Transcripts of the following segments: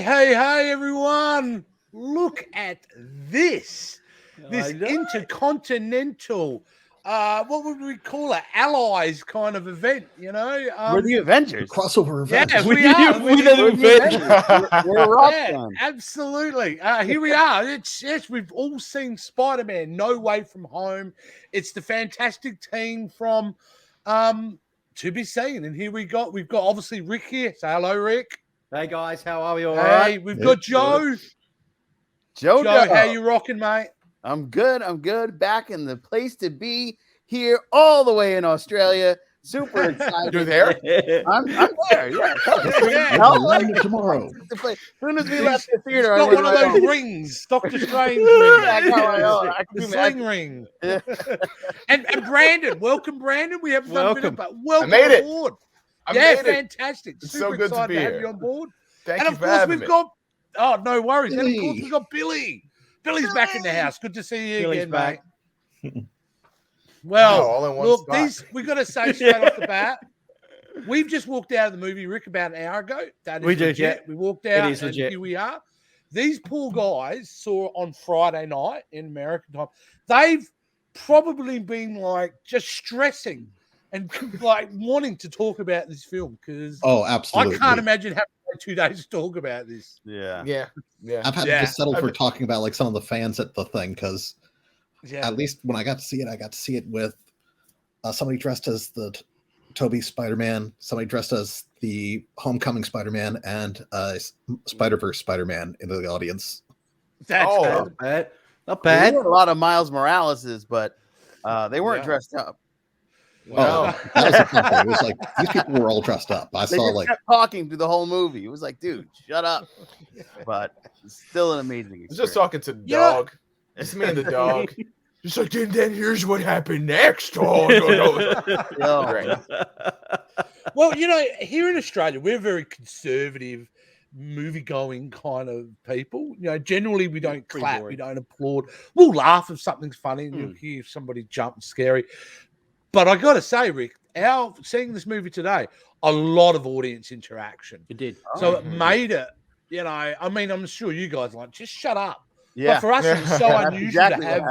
Hey, everyone. Look at this. This intercontinental, what would we call it? Allies kind of event, you know? We're the Avengers. Crossover event. Yeah, we are. We're the Avengers. We're rock band. Absolutely. Here we are. Yes, we've all seen Spider-Man, No Way From Home. It's the fantastic team from To Be Seen. And we've got obviously Rick here. Say hello, Rick. Hey guys, how are we? All Hey, right? we've got Joe. Joe, how you rocking, mate? I'm good. Back in the place to be here, all the way in Australia. Super excited. You're there? I'm there. Yeah. Tomorrow. As soon as we left the theater, Got one of those rings, Doctor Strange ring. The sling ring. Yeah. And Brandon, welcome, Brandon. We haven't done a bit, but welcome I made it. aboard. I made it. Fantastic. It's Super so good to excited be to have here. you on board. Thank And you of for course, having we've me. got. Oh, no worries. And of Billy. course, we've got Billy. Billy's back in the house. Good to see you Billy's again, back. mate. Well, all in one look, spot. we got to say straight off the bat, we've just walked out of the movie, Rick, about an hour ago. That is We did, legit. yeah. We walked out, It is and legit. here we are. These poor guys saw on Friday night in American time. They've probably been like just stressing and like wanting to talk about this film because absolutely. I can't imagine having 2 days to talk about this. Yeah. I've had to just settle for talking about like some of the fans at the thing because at least when I got to see it with somebody dressed as the Toby Spider-Man, somebody dressed as the Homecoming Spider-Man, and Spider-Verse Spider-Man in the audience. That's Not bad. Not We bad. had a lot of Miles Moraleses, but they weren't Yeah. dressed up. That was the fun thing. It was like these people were all dressed up. I They saw just like kept talking through the whole movie. It was like, dude, shut up. But it's still an amazing I was experience. just talking to the dog. It's me and the dog. Just like, and then here's what happened next. Oh, no. Great. Well, you know, here in Australia, we're very conservative, movie-going kind of people. You know, generally we don't Pretty clap, boring. we don't applaud. We'll laugh if something's funny and you'll hear somebody jump scary. But I got to say, Rick, seeing this movie today, a lot of audience interaction. You did. So it made it, you know, I mean, I'm sure you guys are like, just shut up. Yeah. But for us, it was so That's unusual exactly to what have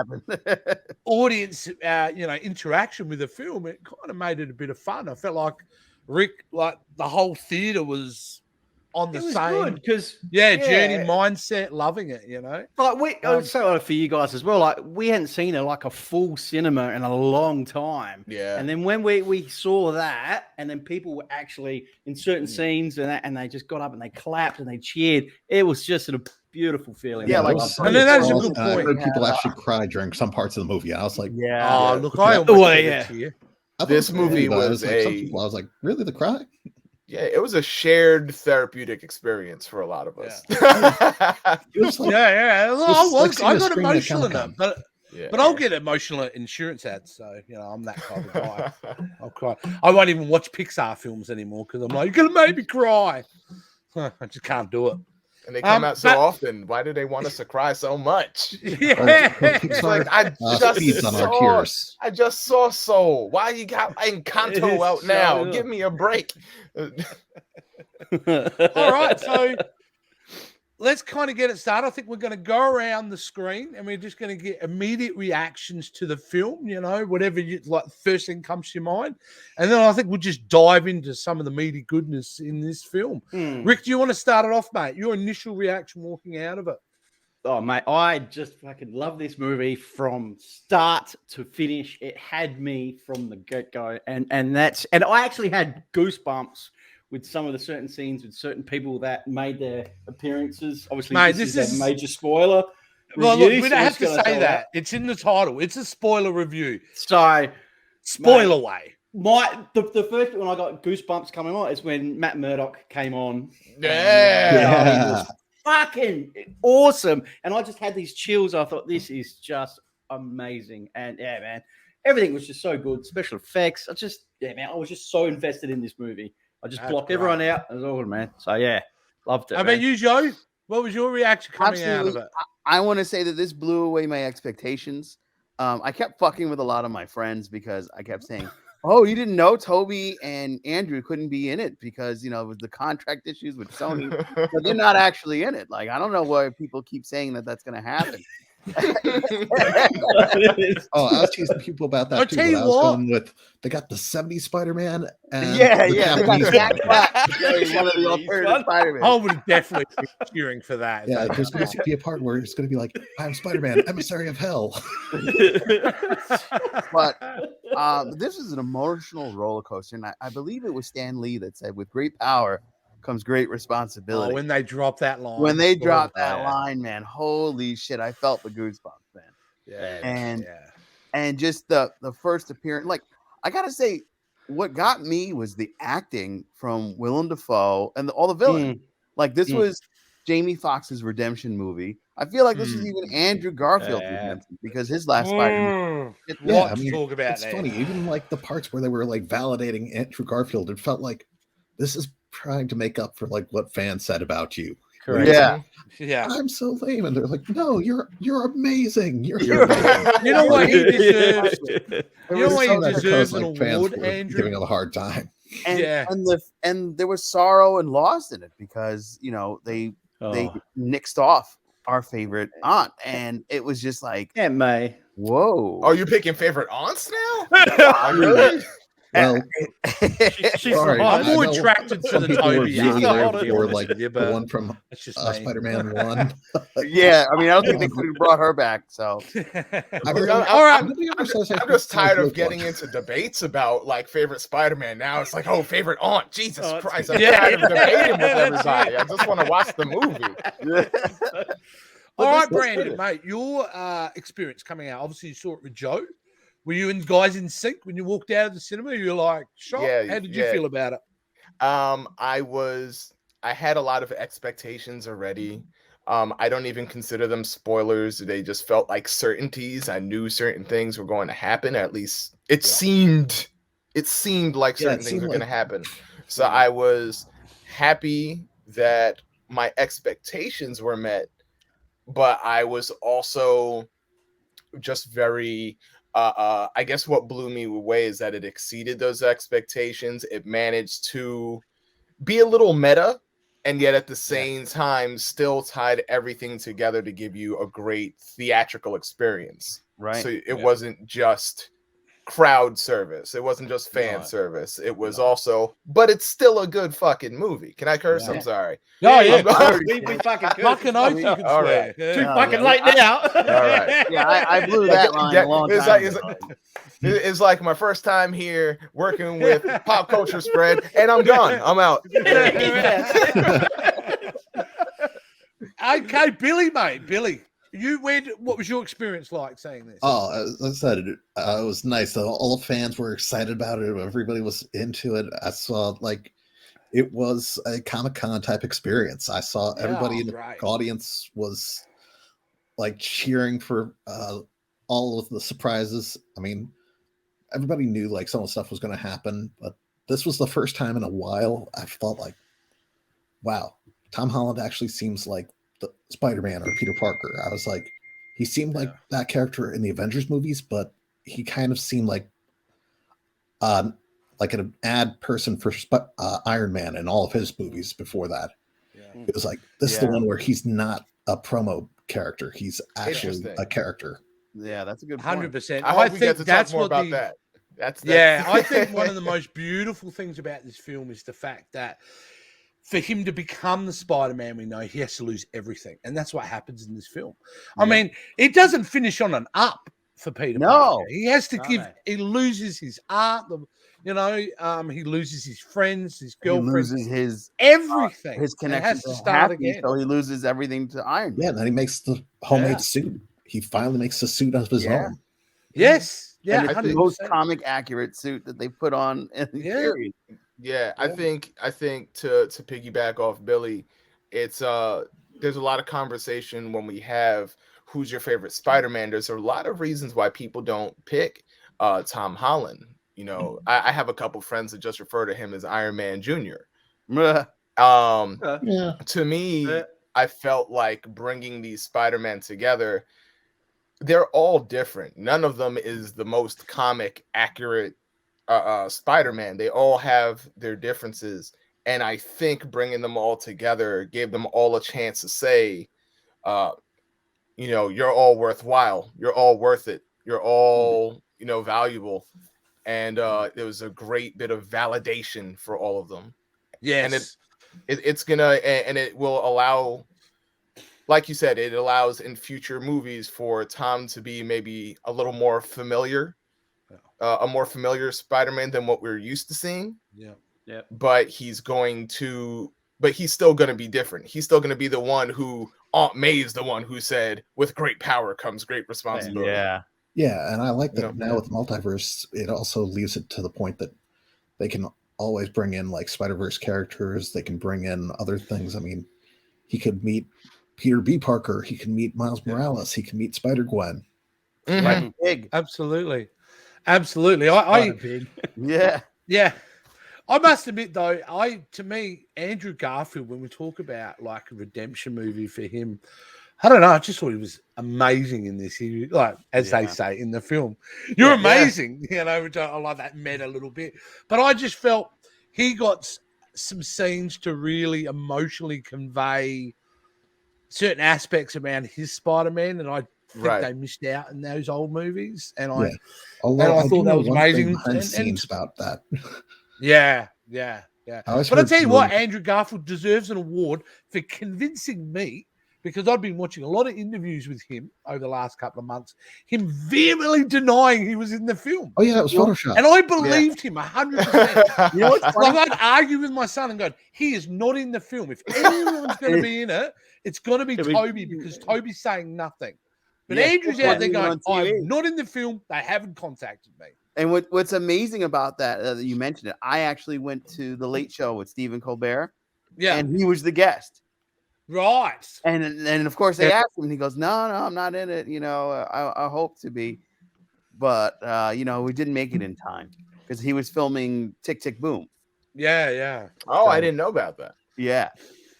happened. audience, interaction with the film. It kind of made it a bit of fun. I felt like Rick, like the whole theater was on the It was same, good because journey mindset, loving it. You know, like I would say for you guys as well. Like we hadn't seen a full cinema in a long time. Yeah. And then when we saw that, and then people were actually in certain scenes and they just got up and they clapped and they cheered. It was just a beautiful feeling. Yeah, like, and then that's a good I point. heard people actually cry during some parts of the movie. And I was like, Oh, look, I almost did it to you. I thought This it was movie but I was like, some a- people, I was like, really, the cry? Yeah, it was a shared therapeutic experience for a lot of us. It was like, Yeah. Well, It's like I seeing a got screen at emotional in it, Comic-Con. but I'll get emotional at insurance ads. So I'm that kind of guy. I'll cry. I won't even watch Pixar films anymore because I'm like, you're gonna make me cry. I just can't do it. And they come out so but- often. Why do they want us to cry so much? Yeah. It's like I feeds on our saw, tears. I just saw Soul. Why you got Encanto out now? so- Give me a break. All right, so let's kind of get it started. I think we're going to go around the screen and we're just going to get immediate reactions to the film, whatever you like, first thing comes to your mind. And then I think we'll just dive into some of the meaty goodness in this film. Rick, do you want to start it off, mate? Your initial reaction walking out of it? Oh, mate, I just fucking love this movie from start to finish. It had me from the get-go. And I actually had goosebumps with some of the certain scenes with certain people that made their appearances. Obviously, Mate, this this is is- a major spoiler. Well, look, review, we so don't I'm have just to gonna say tell that. It's in the title. It's a spoiler review. So, Spoiler way. the first bit when I got goosebumps coming on is when Matt Murdock came on. Yeah. It was fucking awesome. And I just had these chills. I thought, this is just amazing. And yeah, man, everything was just so good. Special effects. I was just so invested in this movie. I just That's blocked great. everyone out. It was all good, man. So yeah, loved it. How about you, Joe? What was your reaction coming out of it? I want to say that this blew away my expectations. I kept fucking with a lot of my friends because I kept saying, Oh, you didn't know Toby and Andrew couldn't be in it because, it was the contract issues with Sony, but they're not actually in it. Like, I don't know why people keep saying that that's going to happen. Oh, I was teasing people about that too. But I was going with they got the 70s Spider-Man and the Japanese Jack one. Black playing one of the alternative Spider-Man. I would definitely be cheering for that. Yeah, there's going to be a part where it's going to be like, I'm Spider-Man, emissary of hell. But this is an emotional roller coaster, and I believe it was Stan Lee that said, "With great power comes great responsibility." Oh, when they drop that line. When they drop that line, man, holy shit! I felt the goosebumps, man. Yeah, and just the first appearance, like I gotta say, what got me was the acting from Willem Dafoe and all the villains. Like this was Jamie Foxx's redemption movie. I feel like this was even Andrew Garfield's redemption because his last Spider-Man. Talk about it's funny, even like the parts where they were like validating Andrew Garfield, it felt like this is trying to make up for like what fans said about you. Correct. Yeah. I'm so lame, and they're like, "No, you're amazing. You're amazing." You know what he deserves? You know what he deserves an award, Andrew? Giving him a hard time. And there was sorrow and loss in it because they nixed off our favorite aunt, and it was just like Aunt May. Whoa! Oh, you're picking favorite aunts now? Really? Well, she's I'm more attracted to the Toby or like the one from Spider-Man 1. Yeah, I mean, I don't think they could have brought her back. So, I'm just tired of getting into debates about like favorite Spider-Man. Now it's like, favorite aunt. Jesus Christ! I'm tired of debating with everybody. I just want to watch the movie. All right, Brandon, mate, your experience coming out. Obviously, you saw it with Joe. Were you guys in sync when you walked out of the cinema? You were like, shocked? Yeah, how did you feel about it? I had a lot of expectations already. I don't even consider them spoilers. They just felt like certainties. I knew certain things were going to happen. At least it seemed like certain things were going to happen. So I was happy that my expectations were met, but I was also just very I guess what blew me away is that it exceeded those expectations. It managed to be a little meta, and yet at the same time still tied everything together to give you a great theatrical experience. Right. So it wasn't just crowd service. It wasn't just fan service. It was also, but it's still a good fucking movie. Can I curse? I'm sorry. No, yeah. We fucking could. Fucking oath you can All swear. right. Too fucking late now. All right. Yeah, I blew that line a long time ago. It's like my first time here working with Pop Culture Spread, and I'm gone. I'm out. Okay, Billy, mate. Billy, what was your experience like saying this? Oh, as I said, it was nice. All the fans were excited about it. Everybody was into it. I saw it was a Comic-Con type experience. I saw everybody in the audience was like cheering for all of the surprises. I mean, everybody knew like some of the stuff was going to happen, but this was the first time in a while I felt like, wow, Tom Holland actually seems like the Spider-Man or Peter Parker. I was like, he seemed like that character in the Avengers movies, but he kind of seemed like an ad person for Iron Man in all of his movies before that. Yeah. It was like, this is the one where he's not a promo character. He's actually a character. Yeah, that's a good point. 100%. I hope we get to talk more about that. That's I think one of the most beautiful things about this film is the fact that for him to become the Spider-Man we know, he has to lose everything. And that's what happens in this film. I mean, it doesn't finish on an up for Peter Parker. He has to he loses his art, he loses his friends, his girlfriend. He loses his everything. His connection has to start again. So he loses everything to Iron Man. Yeah, and then he makes the homemade suit. He finally makes a suit of his own. Yes. Yeah, and it's the most comic accurate suit that they put on in the series. Yeah, I think to piggyback off Billy, it's there's a lot of conversation when we have who's your favorite Spider-Man. There's a lot of reasons why people don't pick Tom Holland. I have a couple friends that just refer to him as Iron Man Jr. To me, I felt like bringing these Spider-Man together, they're all different. None of them is the most comic accurate Spider-Man. They all have their differences, and I think bringing them all together gave them all a chance to say, you're all worthwhile, you're all worth it, you're all valuable, and it was a great bit of validation for all of them. Yes, and it's gonna, and it will allow, like you said, it allows in future movies for Tom to be maybe a little more familiar, a more familiar Spider-Man than what we're used to seeing. Yeah. But he's still going to be different. He's still going to be the one who Aunt May's the one who said, "With great power comes great responsibility." Yeah, and I like that now with multiverse, it also leaves it to the point that they can always bring in like Spider-Verse characters. They can bring in other things. I mean, he could meet Peter B. Parker. He can meet Miles Morales. He can meet Spider-Gwen. Mm-hmm. Big. Absolutely. Yeah. I must admit, though, to me, Andrew Garfield, when we talk about like a redemption movie for him, I don't know. I just thought he was amazing in this. He, like, as they say in the film, you're amazing, which I like that meta a little bit. But I just felt he got some scenes to really emotionally convey certain aspects around his Spider-Man, and I think they missed out in those old movies. And I thought that was amazing. Scenes about that. Yeah. But I'll tell you what, Andrew Garfield deserves an award for convincing me, because I've been watching a lot of interviews with him over the last couple of months, him vehemently denying he was in the film. Oh, yeah, it was Photoshop. And I believed him 100%. You know what's funny? Like, I'd argue with my son and go, he is not in the film. If anyone's going to be in it, it's going to be Toby, because Toby's saying nothing. But Andrew's out there going, I'm not in the film. They haven't contacted me. And what's amazing about that you mentioned it, I actually went to the Late Show with Stephen Colbert. Yeah. And he was the guest. Right. And of course they asked him, and he goes, no, I'm not in it. I hope to be. But, we didn't make it in time because he was filming Tick, Tick, Boom. Yeah. Oh, I didn't know about that. Yeah.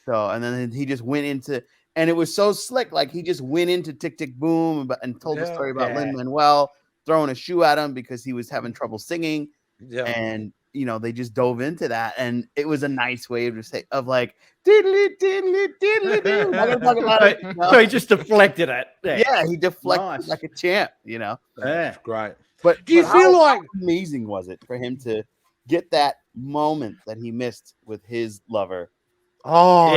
So, and then he just went into, and it was so slick. Like, he just went into Tick, Tick, Boom and told the story about Lin-Manuel throwing a shoe at him because he was having trouble singing. Yeah. And, they just dove into that. And it was a nice way of like, diddly, diddly, diddly, diddly. So he just deflected it. Yeah, he deflected like a champ, That's great. But do you feel like amazing was it for him to get that moment that he missed with his lover? Oh,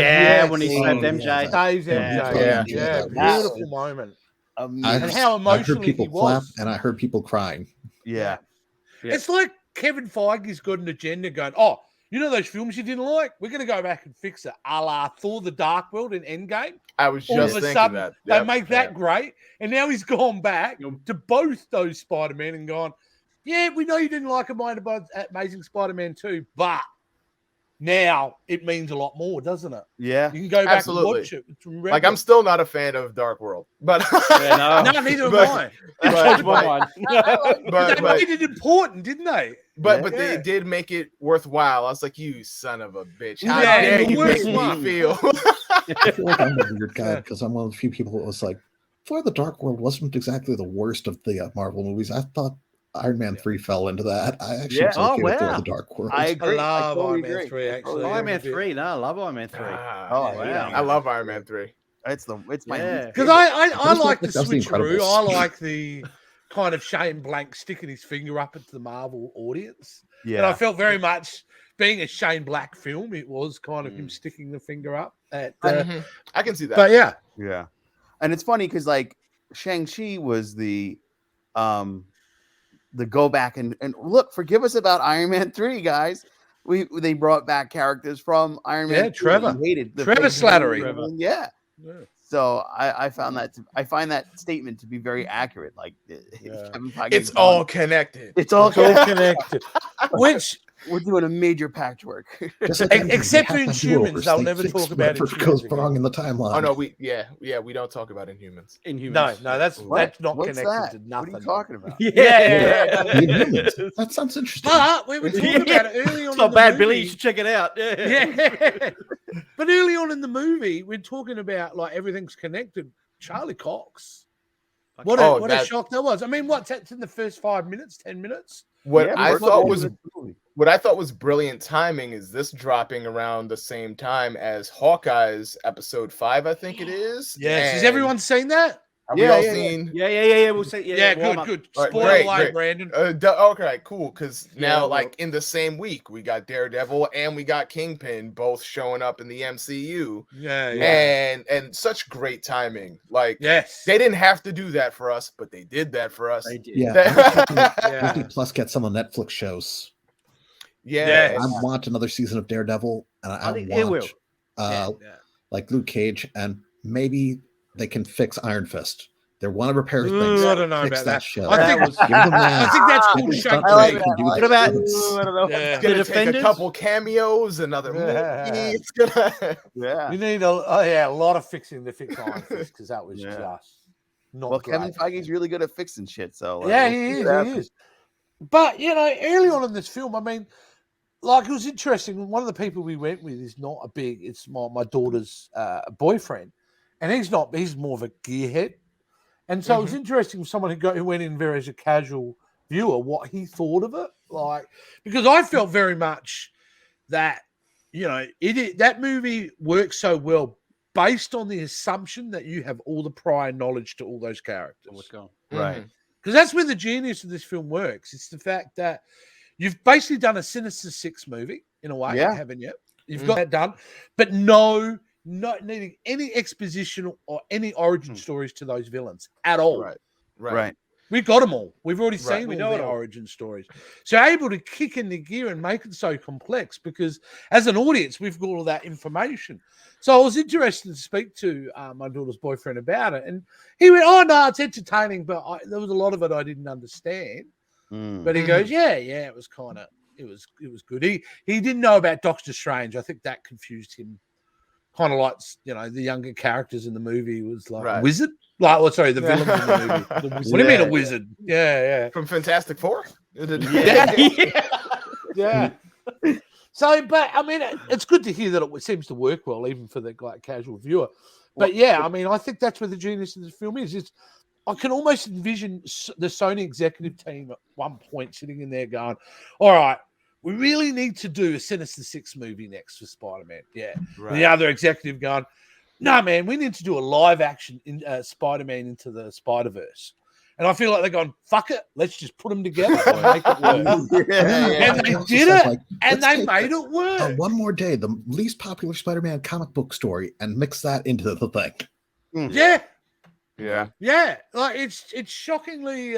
when he saved MJ. Saves MJ. Yeah. Beautiful moment. And how emotional I heard people clap, was. and I heard people crying. Yeah. It's like Kevin Feige's got an agenda going, those films you didn't like? We're going to go back and fix it. A la Thor the Dark World in Endgame. I was just thinking that. They make that great. And now he's gone back to both those Spider-Man and gone, yeah, we know you didn't like Amazing Spider-Man 2, but now it means a lot more, doesn't it? Yeah. You can go back and watch it. Like, I'm still not a fan of Dark World, but no, neither am I. But they made it important, didn't they? But they did make it worthwhile. I was like, you son of a bitch. How dare you make me feel? I feel like I'm a weird guy because I'm one of the few people that was like, Thor the Dark World wasn't exactly the worst of the Marvel movies. I thought Iron Man 3 fell into that. I actually was okay with Thor the Dark World. I agree. I love Iron Man 3, actually. Iron Man 3, no, I love Iron Man 3. I love Iron Man 3. It's my because I like the switcheroo. I like the kind of Shane Blank sticking his finger up into the Marvel audience. Yeah. And I felt very much, being a Shane Black film, it was kind of him sticking the finger up. I can see that. But yeah. And it's funny because like Shang-Chi was the go back and look, forgive us about Iron Man 3, guys. They brought back characters from Iron Man. Trevor. Trevor Slattery. Yeah. So I find that statement to be very accurate. Like it's all connected. It's all connected. Which we're doing a major patchwork. Except for Inhumans, they'll never talk about Inhumans. Goes wrong in the timeline. Oh no, we don't talk about Inhumans. No, that's not What's connected that? to nothing. What are you talking about? Inhumans. That sounds interesting. But we were talking about it early on. It's not bad, Billy. You should check it out. Yeah. But early on in the movie, we're talking about like everything's connected. Charlie Cox What a shock that was. I mean, that's in the first 5 minutes, 10 minutes? What I thought was brilliant timing is this dropping around the same time as Hawkeye's episode 5, I think it is. Yes. Has everyone seen that? Have we all seen? Yeah. We'll see. Yeah, good. Spoiler alert, Brandon. Okay, cool. Because now, in the same week, we got Daredevil and we got Kingpin both showing up in the MCU. Yeah. And such great timing. Like, yes, they didn't have to do that for us, but they did that for us. They did. Yeah. Disney Plus get some of the Netflix shows. Yeah. I want another season of Daredevil, and I think it will. Like Luke Cage, and maybe they can fix Iron Fist. They want to repair things. I don't know about that. Show. I think that's cool. What about? I don't know. It's gonna take a couple cameos, another movie. It's gonna. We need a lot of fixing to fix Iron Fist because that was just not. Well, great. Kevin Feige's really good at fixing shit. So he is. But early on in this film, I mean, it was interesting. One of the people we went with is not a big. It's my daughter's boyfriend. And he's more of a gearhead. And so it was interesting for someone who went in very as a casual viewer, what he thought of it. Because I felt very much that, that movie works so well based on the assumption that you have all the prior knowledge to all those characters. What's going on? Right. Because that's where the genius of this film works. It's the fact that you've basically done a Sinister Six movie in a way, haven't you? You've got that done, but not needing any exposition or any origin stories to those villains at all. Right. We've got them all. We've already seen all their origin stories. So able to kick in the gear and make it so complex because as an audience, we've got all that information. So I was interested to speak to my daughter's boyfriend about it. And he went, oh, no, it's entertaining, but there was a lot of it I didn't understand. But he goes, it was kind of, it was good. He didn't know about Doctor Strange. I think that confused him. Kind of like, the younger characters in the movie was like a wizard. The villains in the movie. What do you mean a wizard? Yeah. From Fantastic Four? Yeah. So, but I mean, it's good to hear that it seems to work well, even for the casual viewer. But I mean, I think that's where the genius of the film is. I can almost envision the Sony executive team at one point sitting in there going, all right, we really need to do a Sinister Six movie next for Spider-Man. Yeah. Right. And the other executive going, no, man, we need to do a live action in Spider-Man into the Spider-Verse. And I feel like they're going, fuck it, let's just put them together and make it work. And they did it, and they made it work. One more day, the least popular Spider-Man comic book story, and mix that into the thing. Yeah. Yeah. It's shockingly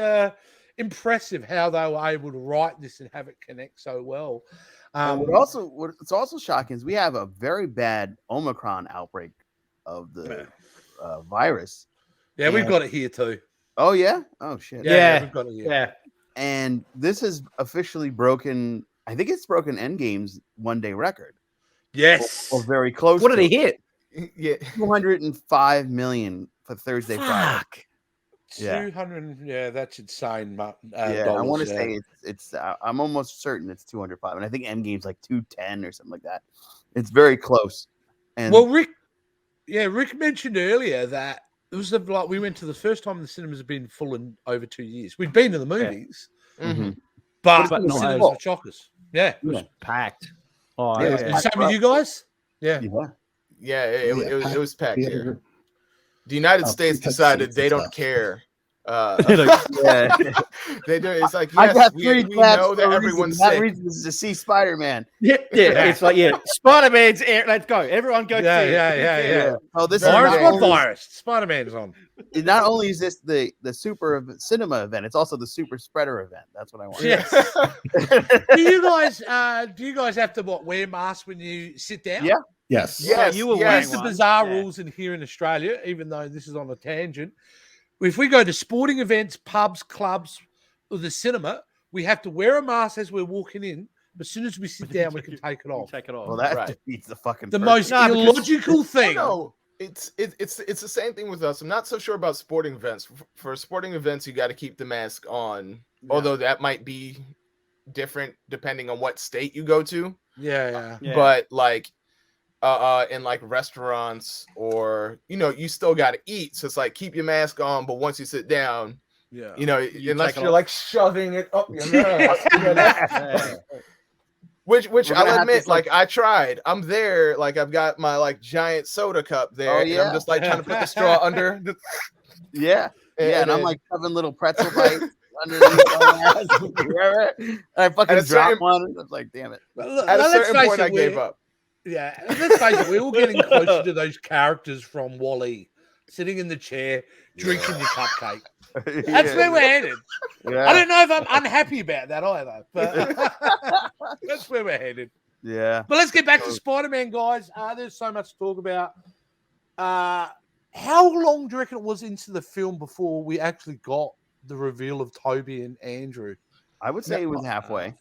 impressive how they were able to write this and have it connect so well. What's also shocking is we have a very bad Omicron outbreak of the virus. Yeah, we've got it here too. Oh yeah? Oh shit. Yeah, we've got it here. Yeah. And this has officially broken. I think it's broken Endgame's one-day record. Yes, or very close. What did he hit? Yeah, 205 million for Thursday, Friday. 200, that's insane. I want to say it's. I'm almost certain it's 205, and I think Endgame's like 210 or something like that. It's very close. And Rick mentioned earlier that it was we went to the first time the cinemas have been full in over 2 years. We'd been to the movies, but the cinemas were chockers. Yeah, it was packed. Oh, same with you guys. Yeah, it was packed here. The United States decided they don't care. They do. It's like, yes, I got we know that everyone's sick. That reason is to see Spider-Man. Yeah. It's like, Spider-Man's here. Let's go. Everyone go. Yeah. Oh, this is virus. Spider-Man's on. Not only is this the super cinema event, it's also the super spreader event. That's what I want. Yes. Do you guys have to wear masks when you sit down? Yeah. Yes. Here's the bizarre rules in here in Australia, even though this is on a tangent. If we go to sporting events, pubs, clubs, or the cinema, we have to wear a mask as we're walking in. But as soon as we sit down, we can take it off. Well, that defeats the fucking most illogical thing. No, it's the same thing with us. I'm not so sure about sporting events. For sporting events, you got to keep the mask on, although that might be different depending on what state you go to. Yeah. But in like restaurants, or you still got to eat, so it's like keep your mask on, but once you sit down, unless you're like shoving it up your nose. Which I'll admit, like I tried. I'm there, like I've got my like giant soda cup there, and I'm just like trying to put the straw under. And I'm like having little pretzel bites underneath my ass. And I fucking dropped one. I was like, damn it. At a certain point, I gave up. Yeah, let's face it, we're all getting closer to those characters from Wall-E, sitting in the chair, drinking your cupcake. That's where we're headed. I don't know if I'm unhappy about that either, but that's where we're headed. Yeah. But let's get back to Spider-Man, guys. There's so much to talk about. How long do you reckon it was into the film before we actually got the reveal of Toby and Andrew? I would say it was halfway.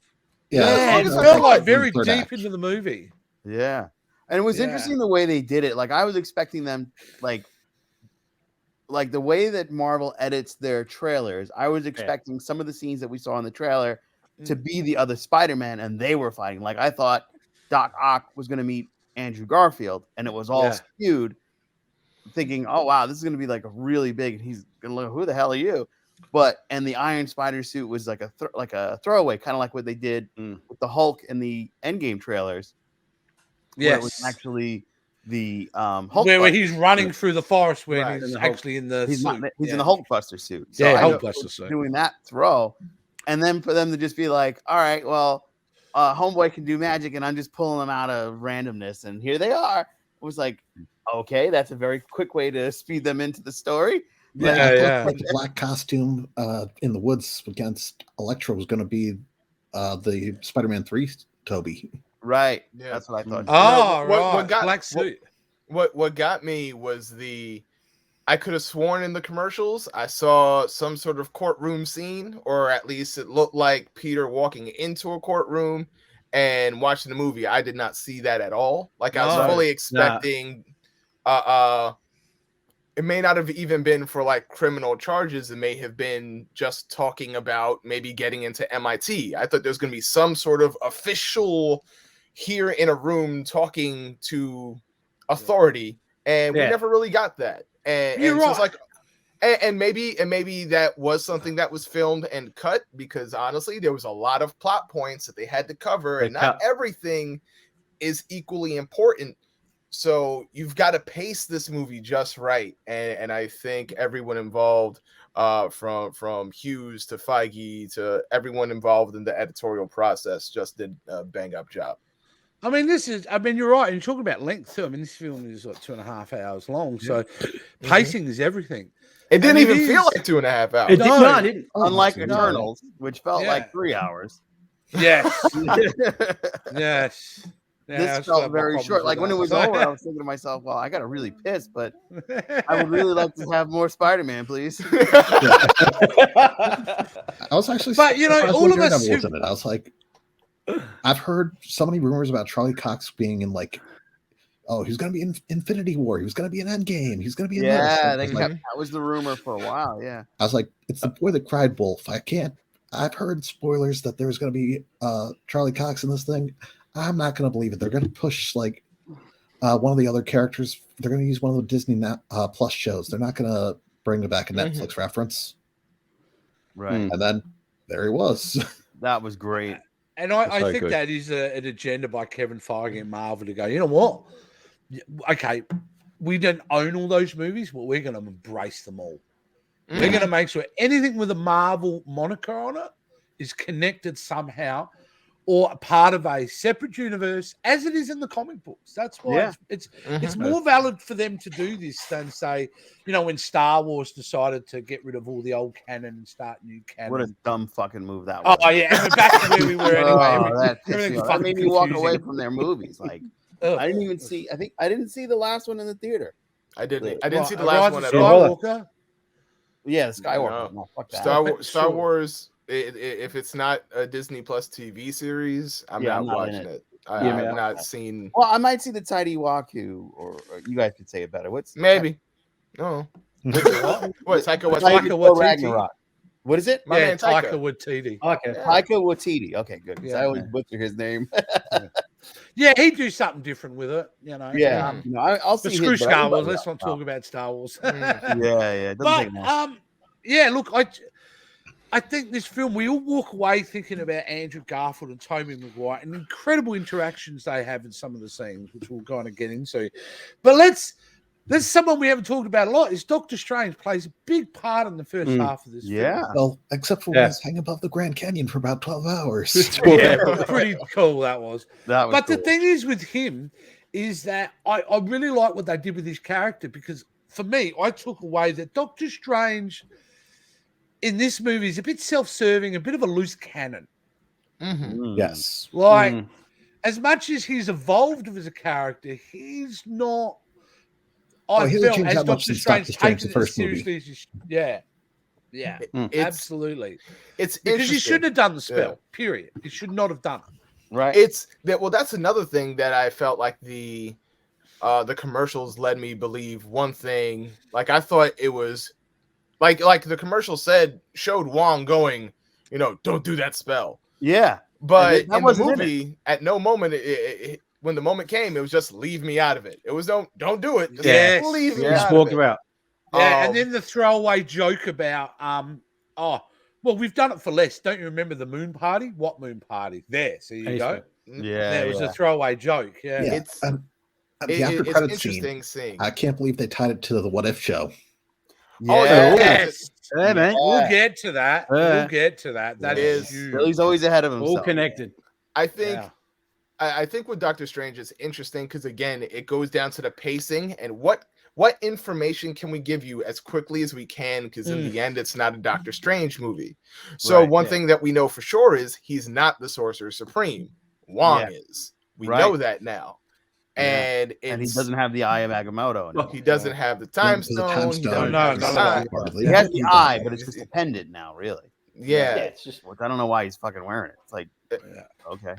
Yeah, it felt like very deep into the movie. Yeah. And it was interesting the way they did it. Like I was expecting them like the way that Marvel edits their trailers, I was expecting some of the scenes that we saw in the trailer to be the other Spider-Man, and they were fighting. Like I thought Doc Ock was going to meet Andrew Garfield, and it was all skewed, thinking, oh wow, this is going to be like a really big, and he's going to look, who the hell are you? And the Iron Spider suit was like a throwaway, kind of like what they did with the Hulk in the Endgame trailers. Yes, it was actually the Hulk where he's running through the forest where he's actually in the he's suit. He's in the Hulkbuster suit. So Hulkbuster suit. Doing that throw, and then for them to just be like, all right, well, Homeboy can do magic, and I'm just pulling them out of randomness, and here they are. It was like, okay, that's a very quick way to speed them into the story. Like the black costume in the woods against Electro was going to be the Spider-Man 3 Toby. Right. Yeah. That's what I thought. What got black suit. What got me was I could have sworn in the commercials I saw some sort of courtroom scene, or at least it looked like Peter walking into a courtroom, and watching the movie, I did not see that at all. Like I was fully expecting it may not have even been for like criminal charges. It may have been just talking about maybe getting into MIT. I thought there's going to be some sort of official here in a room talking to authority, and we never really got that. And so it's like, and maybe that was something that was filmed and cut, because honestly, there was a lot of plot points that they had to cover, and not everything is equally important. So you've got to pace this movie just right, and I think everyone involved, from Hughes to Feige to everyone involved in the editorial process, just did a bang up job. I mean, you're right. And you're talking about length too. I mean, this film is like 2.5 hours long, so pacing is everything. It didn't even feel like 2.5 hours. It didn't. Unlike Eternals, which felt like 3 hours. Yes. Yes. This felt very short. Like when it was over, I was thinking to myself, well, I got to really piss, but I would really like to have more Spider-Man, please. I was actually, but all of us. I was like, I've heard so many rumors about Charlie Cox being in like, oh, he's going to be in Infinity War. He was going to be in Endgame. He's going to be in that was the rumor for a while. Yeah. I was like, it's the boy that cried wolf. I've heard spoilers that there's going to be Charlie Cox in this thing. I'm not going to believe it. They're going to push like one of the other characters. They're going to use one of the Disney Plus shows. They're not going to bring it back a Netflix reference. Right. And then there he was. That was great. And I think that is an agenda by Kevin Feige and Marvel to go, you know what? Okay, we don't own all those movies, but we're going to embrace them all. We're going to make sure anything with a Marvel moniker on it is connected somehow, or a part of a separate universe, as it is in the comic books. That's why it's more valid for them to do this than say, when Star Wars decided to get rid of all the old canon and start new canon. What a dumb fucking move that was. Oh yeah, and we're back to where we were anyway. That made me walk away from their movies. Like I didn't even see. I didn't see the last one in the theater. I didn't see the last one at all. Yeah, the Skywalker. No, fuck that. Star Wars. If it's not a Disney Plus TV series, I'm not watching it. I've not seen. Well, I might see the Tidy Waku, or you guys could say it better. Maybe? No. What? Taika Waititi. What is it? Taika Waititi. Okay, Taika Waititi. Okay, good. I always butcher his name. Yeah, he'd do something different with it, you know. Yeah, I'll see. But screw his, but Star Wars. everybody Let's not talk about Star Wars. yeah. It doesn't take long. Yeah. Look, I think this film, we all walk away thinking about Andrew Garfield and Tobey Maguire and incredible interactions they have in some of the scenes, which we'll kind of get into. But there's someone we haven't talked about a lot. Is Doctor Strange plays a big part in the first half of this film. Well, except for when he's hanging above the Grand Canyon for about 12 hours. Pretty cool that was. But cool. the thing is with him is that I really like what they did with his character, because for me, I took away that Doctor Strange in this movie is a bit self-serving, a bit of a loose cannon. Yes. Like, as much as he's evolved as a character, he's not. I felt as Doctor Strange taken it seriously. Yeah, absolutely. It's because you shouldn't have done the spell. Period. You should not have done it. Right. Well, that's another thing that I felt like the commercials led me believe one thing. Like, I thought it was like the commercial showed Wong going, don't do that spell. Yeah. But in the movie, at no moment, when the moment came, it was just leave me out of it. It was don't do it. Just leave me out. Just walk about. Yeah, and then the throwaway joke about we've done it for less. Don't you remember the moon party? What moon party? There, so you go. Yeah, it was a throwaway joke. Yeah, it's the after credits scene. I can't believe they tied it to the What If show. Yes. Yeah, man. We'll get to that. We'll get to that. That is huge. Billy's always ahead of himself. All connected. I think. Yeah. I think with Doctor Strange is interesting because again, it goes down to the pacing and what information can we give you as quickly as we can, because in the end, it's not a Doctor Strange movie. So one thing that we know for sure is he's not the Sorcerer Supreme. Wong is. We know that now. And he doesn't have the Eye of Agamotto. He doesn't have the Time Stone. He has the eye, but it's just a pendant now, really. Yeah. It's just, I don't know why he's fucking wearing it. It's like, okay.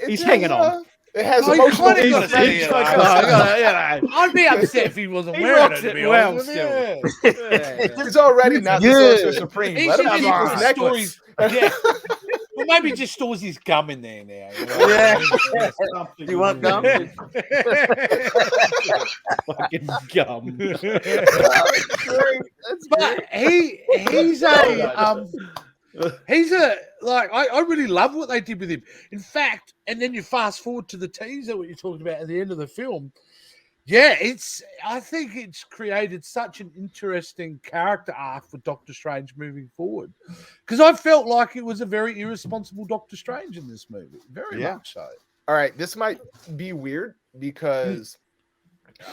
He's hanging on. It has emotional. I'd be upset if he wasn't wearing it. To be honest. He's already not the Sorcerer Supreme. Let him keep his necklace. Well, maybe just stores his gum in there now. Do you want gum? Fucking gum. But he's I really love what they did with him. In fact, and then you fast forward to the teaser, what you're talking about at the end of the film. Yeah, I think it's created such an interesting character arc for Doctor Strange moving forward. Because I felt like it was a very irresponsible Doctor Strange in this movie. Very much so. All right, this might be weird because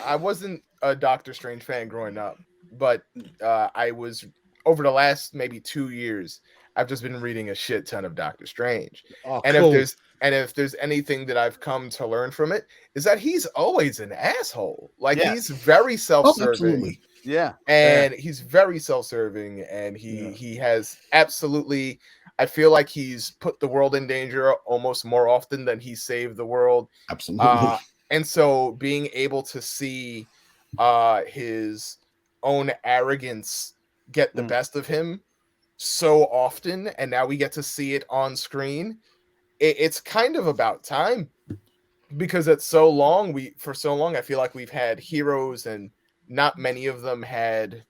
I wasn't a Doctor Strange fan growing up, but I was, over the last maybe 2 years, I've just been reading a shit ton of Doctor Strange. If there's anything that I've come to learn from it, is that he's always an asshole. Like he's very self-serving. And he's very self-serving, and he has absolutely, I feel like he's put the world in danger almost more often than he saved the world. Absolutely. And so being able to see his own arrogance get the best of him so often, and now we get to see it on screen. It's kind of about time, because for so long I feel like we've had heroes, and not many of them had,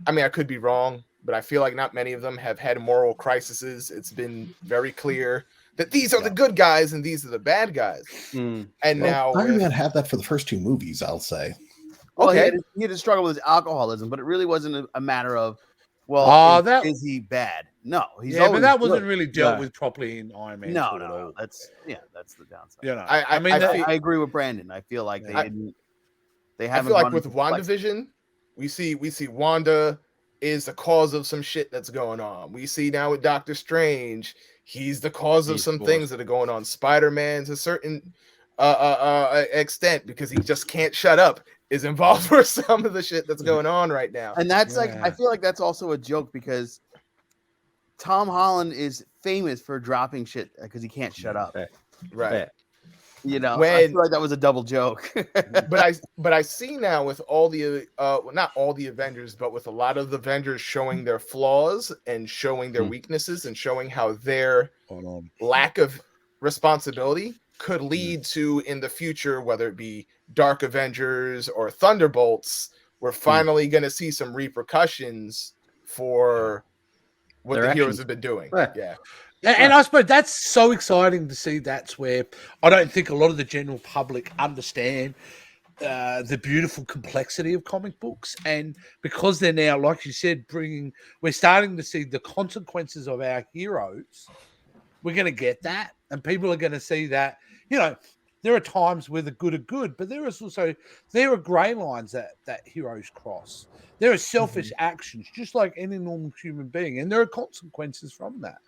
I mean, I could be wrong, but I feel like not many of them have had moral crises. It's been very clear that these are the good guys and these are the bad guys. And now Iron Man had that for the first 2 movies, I'll say. Well, he had to struggle with his alcoholism, but it really wasn't a matter of, is he bad? No, but that wasn't really dealt with properly in Iron Man. No, that's the downside. I agree with Brandon. I feel like they haven't. I feel like with WandaVision, we see Wanda is the cause of some shit that's going on. We see now with Doctor Strange, he's the cause of some things that are going on. Spider-Man, to a certain extent, because he just can't shut up, is involved with some of the shit that's going on right now. And that's I feel like that's also a joke, because Tom Holland is famous for dropping shit because he can't shut up. Right. I feel like that was a double joke. but I see now with all the not all the Avengers, but with a lot of the Avengers showing their flaws and showing their weaknesses and showing how their lack of responsibility could lead to in the future, whether it be Dark Avengers or Thunderbolts, we're finally going to see some repercussions for what Their the heroes actions. have been doing. Yeah. And I suppose that's so exciting to see. That's where I don't think a lot of the general public understand the beautiful complexity of comic books. And because they're now, like you said, we're starting to see the consequences of our heroes. We're going to get that. And people are going to see that, there are times where the good are good, but there are gray lines that heroes cross. There are selfish actions, just like any normal human being, and there are consequences from that.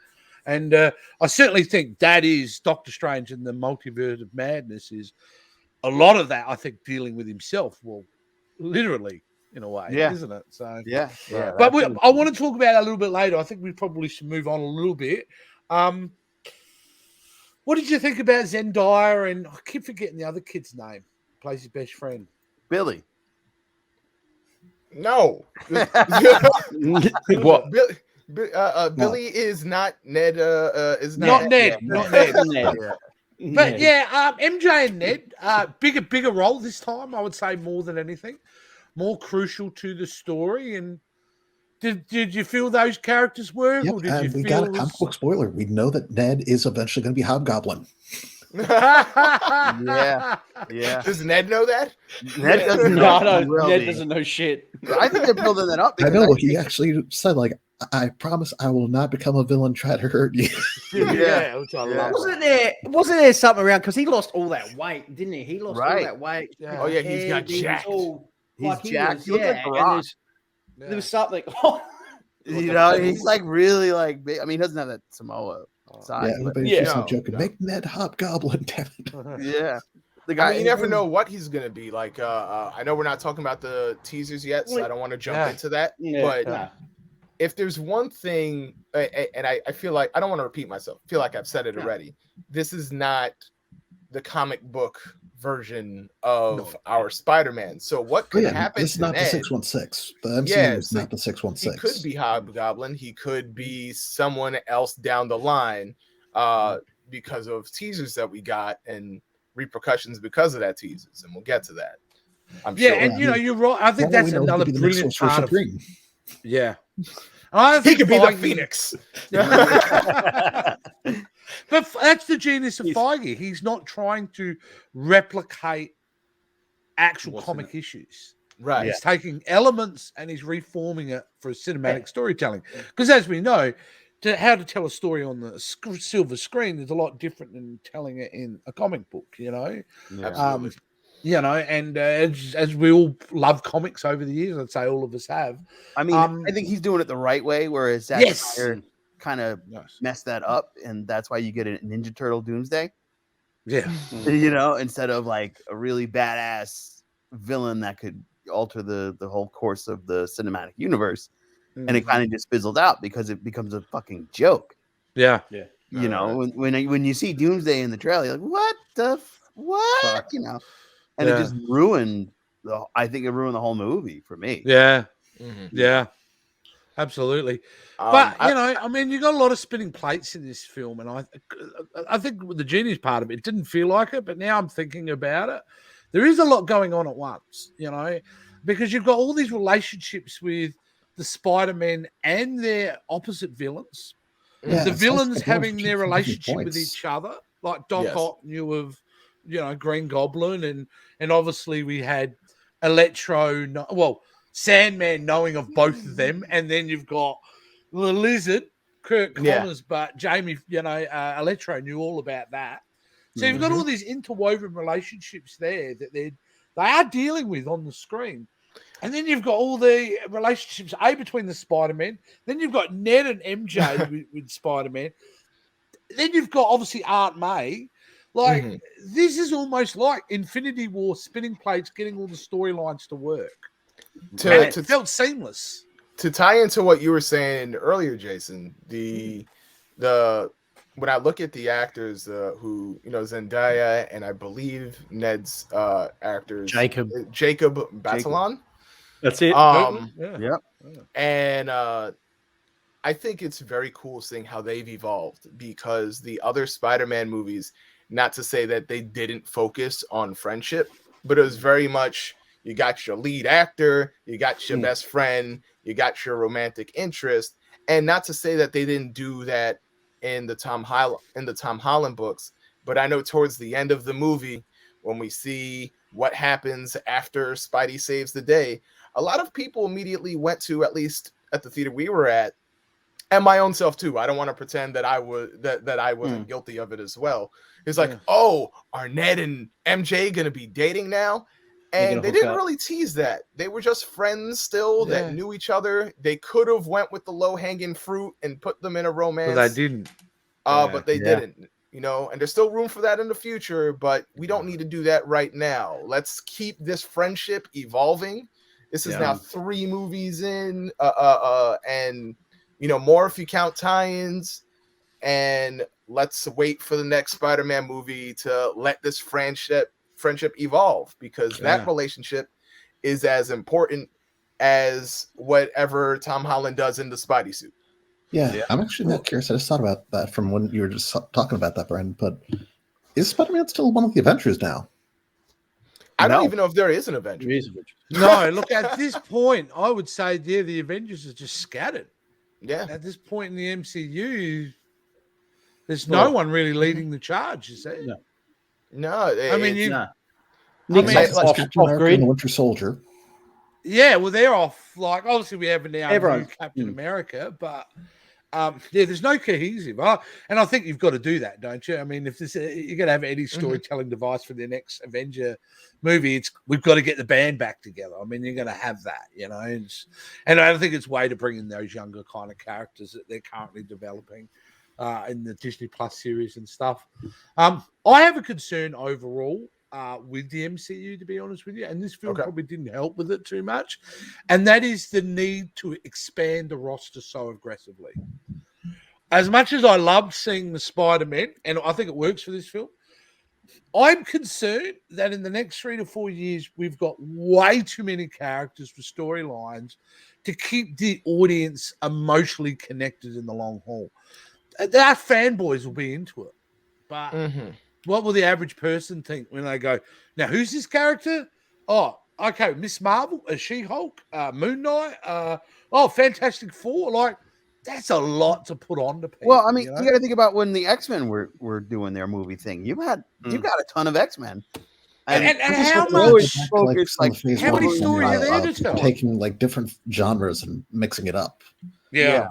And I certainly think that is Doctor Strange and the Multiverse of Madness is a lot of that, I think, dealing with himself. Well, literally, in a way, isn't it? So Yeah. But I want to talk about that a little bit later. I think we probably should move on a little bit. What did you think about Zendaya? And I keep forgetting the other kid's name. Plays his best friend. Billy. No. What? Billy is not Ned. Is Not Ned. Not Ned. Ned. But MJ and Ned, bigger role this time. I would say more than anything, more crucial to the story. And did you feel those characters were? Yep, Or did and you we feel got a comic book spoiler. We know that Ned is eventually going to be Hobgoblin. Yeah. Does Ned know that? Ned doesn't No, know. Ned doesn't know shit. I think they're building that up. I because know. He think- actually said, like, I promise I will not become a villain, try to hurt you. Which I love. Wasn't there something around because he lost all that weight, didn't he? He lost all Right. that weight. Yeah. Oh yeah, he's got He was jacked. all- He's like he jacked. was, He looks like yeah, The and Rock. there was something. He's like really like big. I mean, he doesn't have that Samoa size. Yeah, but everybody's just joking. no. Make Ned Hobgoblin, damn it. yeah. The I guy mean, you never know what he's gonna be like. I know we're not talking about the teasers yet, so I don't want to jump into that. But if there's one thing, and I feel like I don't want to repeat myself. I feel like I've said it already. This is not the comic book version of our Spider-Man. So what could happen? This is not Ned? the 616. The MCU is not the He 616. could be Hobgoblin. He could be someone else down the line because of teasers that we got and repercussions because of that teasers. And we'll get to that. I'm sure. And you're right. I think that's another brilliant part of Green. Yeah. I He think could be the Feige- Phoenix. But that's the genius of Feige. He's not trying to replicate actual comic issues. Right. He's taking elements and he's reforming it for cinematic storytelling. Because as we know, how to tell a story on the silver screen is a lot different than telling it in a comic book, Absolutely. And as we all love comics over the years, I'd say all of us have. I mean, I think he's doing it the right way, whereas Zack Snyder kind of messed that up, and that's why you get a Ninja Turtle Doomsday. Yeah. Instead of like a really badass villain that could alter the whole course of the cinematic universe. And it kind of just fizzled out because it becomes a fucking joke. Yeah. When you see Doomsday in the trailer, you're like, what the what? And it just ruined I think it ruined the whole movie for me. Yeah. Yeah. Absolutely. But you got a lot of spinning plates in this film, and I think the genius part of it didn't feel like it, but now I'm thinking about it. There is a lot going on at once, because you've got all these relationships with the Spider-Men and their opposite villains. Yeah, the villains having their keep relationship with points. each other, like Doc Ock knew of, Green Goblin, and obviously we had Electro. Sandman knowing of both of them, and then you've got the Lizard, Kirk Connors, but Jamie, Electro knew all about that. So you've got all these interwoven relationships there that they are dealing with on the screen. And then you've got all the relationships, between the Spider-Man. Then you've got Ned and MJ with Spider-Man. Then you've got, obviously, Aunt May. This is almost like Infinity War spinning plates, getting all the storylines to work. It felt seamless. To tie into what you were saying earlier, Jason, the when I look at the actors who Zendaya and I believe Ned's actors Jacob Batalon. That's it. And I think it's very cool seeing how they've evolved, because the other Spider-Man movies Not to say that they didn't focus on friendship, but it was very much, you got your lead actor, you got your best friend, you got your romantic interest. And not to say that they didn't do that in the Tom Holland books, but I know towards the end of the movie, when we see what happens after Spidey saves the day, a lot of people immediately went to, at least at the theater we were at, and my own self too. I don't want to pretend that I wasn't guilty of it as well. It's like, oh, are Ned and MJ gonna be dating now? And they didn't really tease that. They were just friends still that knew each other. They could have went with the low-hanging fruit and put them in a romance. But they didn't. But they didn't. You know, and there's still room for that in the future, but we don't need to do that right now. Let's keep this friendship evolving. This is now 3 movies in, and you know, more if you count tie-ins. And let's wait for the next Spider-Man movie to let this friendship evolve, because that relationship is as important as whatever Tom Holland does in the Spidey suit. Yeah, I'm actually not curious. I just thought about that from when you were just talking about that, Brandon. But is Spider-Man still one of the Avengers now? I don't even know if there is an Avenger. No, look, at this point, I would say, the Avengers are just scattered. Yeah. At this point in the MCU, there's no one really leading the charge, you see? No. I mean, like Captain America and the Winter Soldier. Yeah, well, they're off. Like, obviously, we have now new Captain America, but there's no cohesive. And I think you've got to do that, don't you? I mean, if you're going to have any storytelling device for the next Avenger movie, we've got to get the band back together. I mean, you're going to have that, you know. And I don't think it's way to bring in those younger kind of characters that they're currently developing in the Disney Plus series and stuff. I have a concern overall with the MCU, to be honest with you, and this film probably didn't help with it too much, and that is the need to expand the roster so aggressively. As much as I love seeing the Spider-Man, and I think it works for this film, I'm concerned that in the next 3 to 4 years, we've got way too many characters for storylines to keep the audience emotionally connected in the long haul. Our fanboys will be into it, but what will the average person think when they go, now, who's this character? Oh, okay, Miss Marvel, She-Hulk, Moon Knight, Fantastic Four. Like, that's a lot to put on to people. Well, I mean, you got to think about when the X-Men were doing their movie thing. You got a ton of X-Men. And how much? How many stories are there to tell? Taking like different genres and mixing it up. Yeah.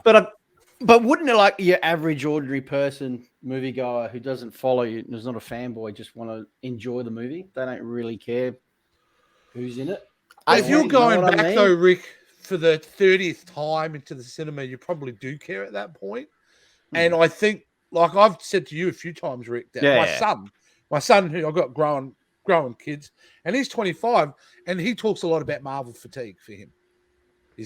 But wouldn't it, like, your average ordinary person, moviegoer who doesn't follow you, who's not a fanboy, just want to enjoy the movie? They don't really care who's in it. If you're going back, though, Rick, for the 30th time into the cinema, you probably do care at that point. And I think, like I've said to you a few times, Rick, that my son, who I've got growing kids, and he's 25, and he talks a lot about Marvel fatigue for him.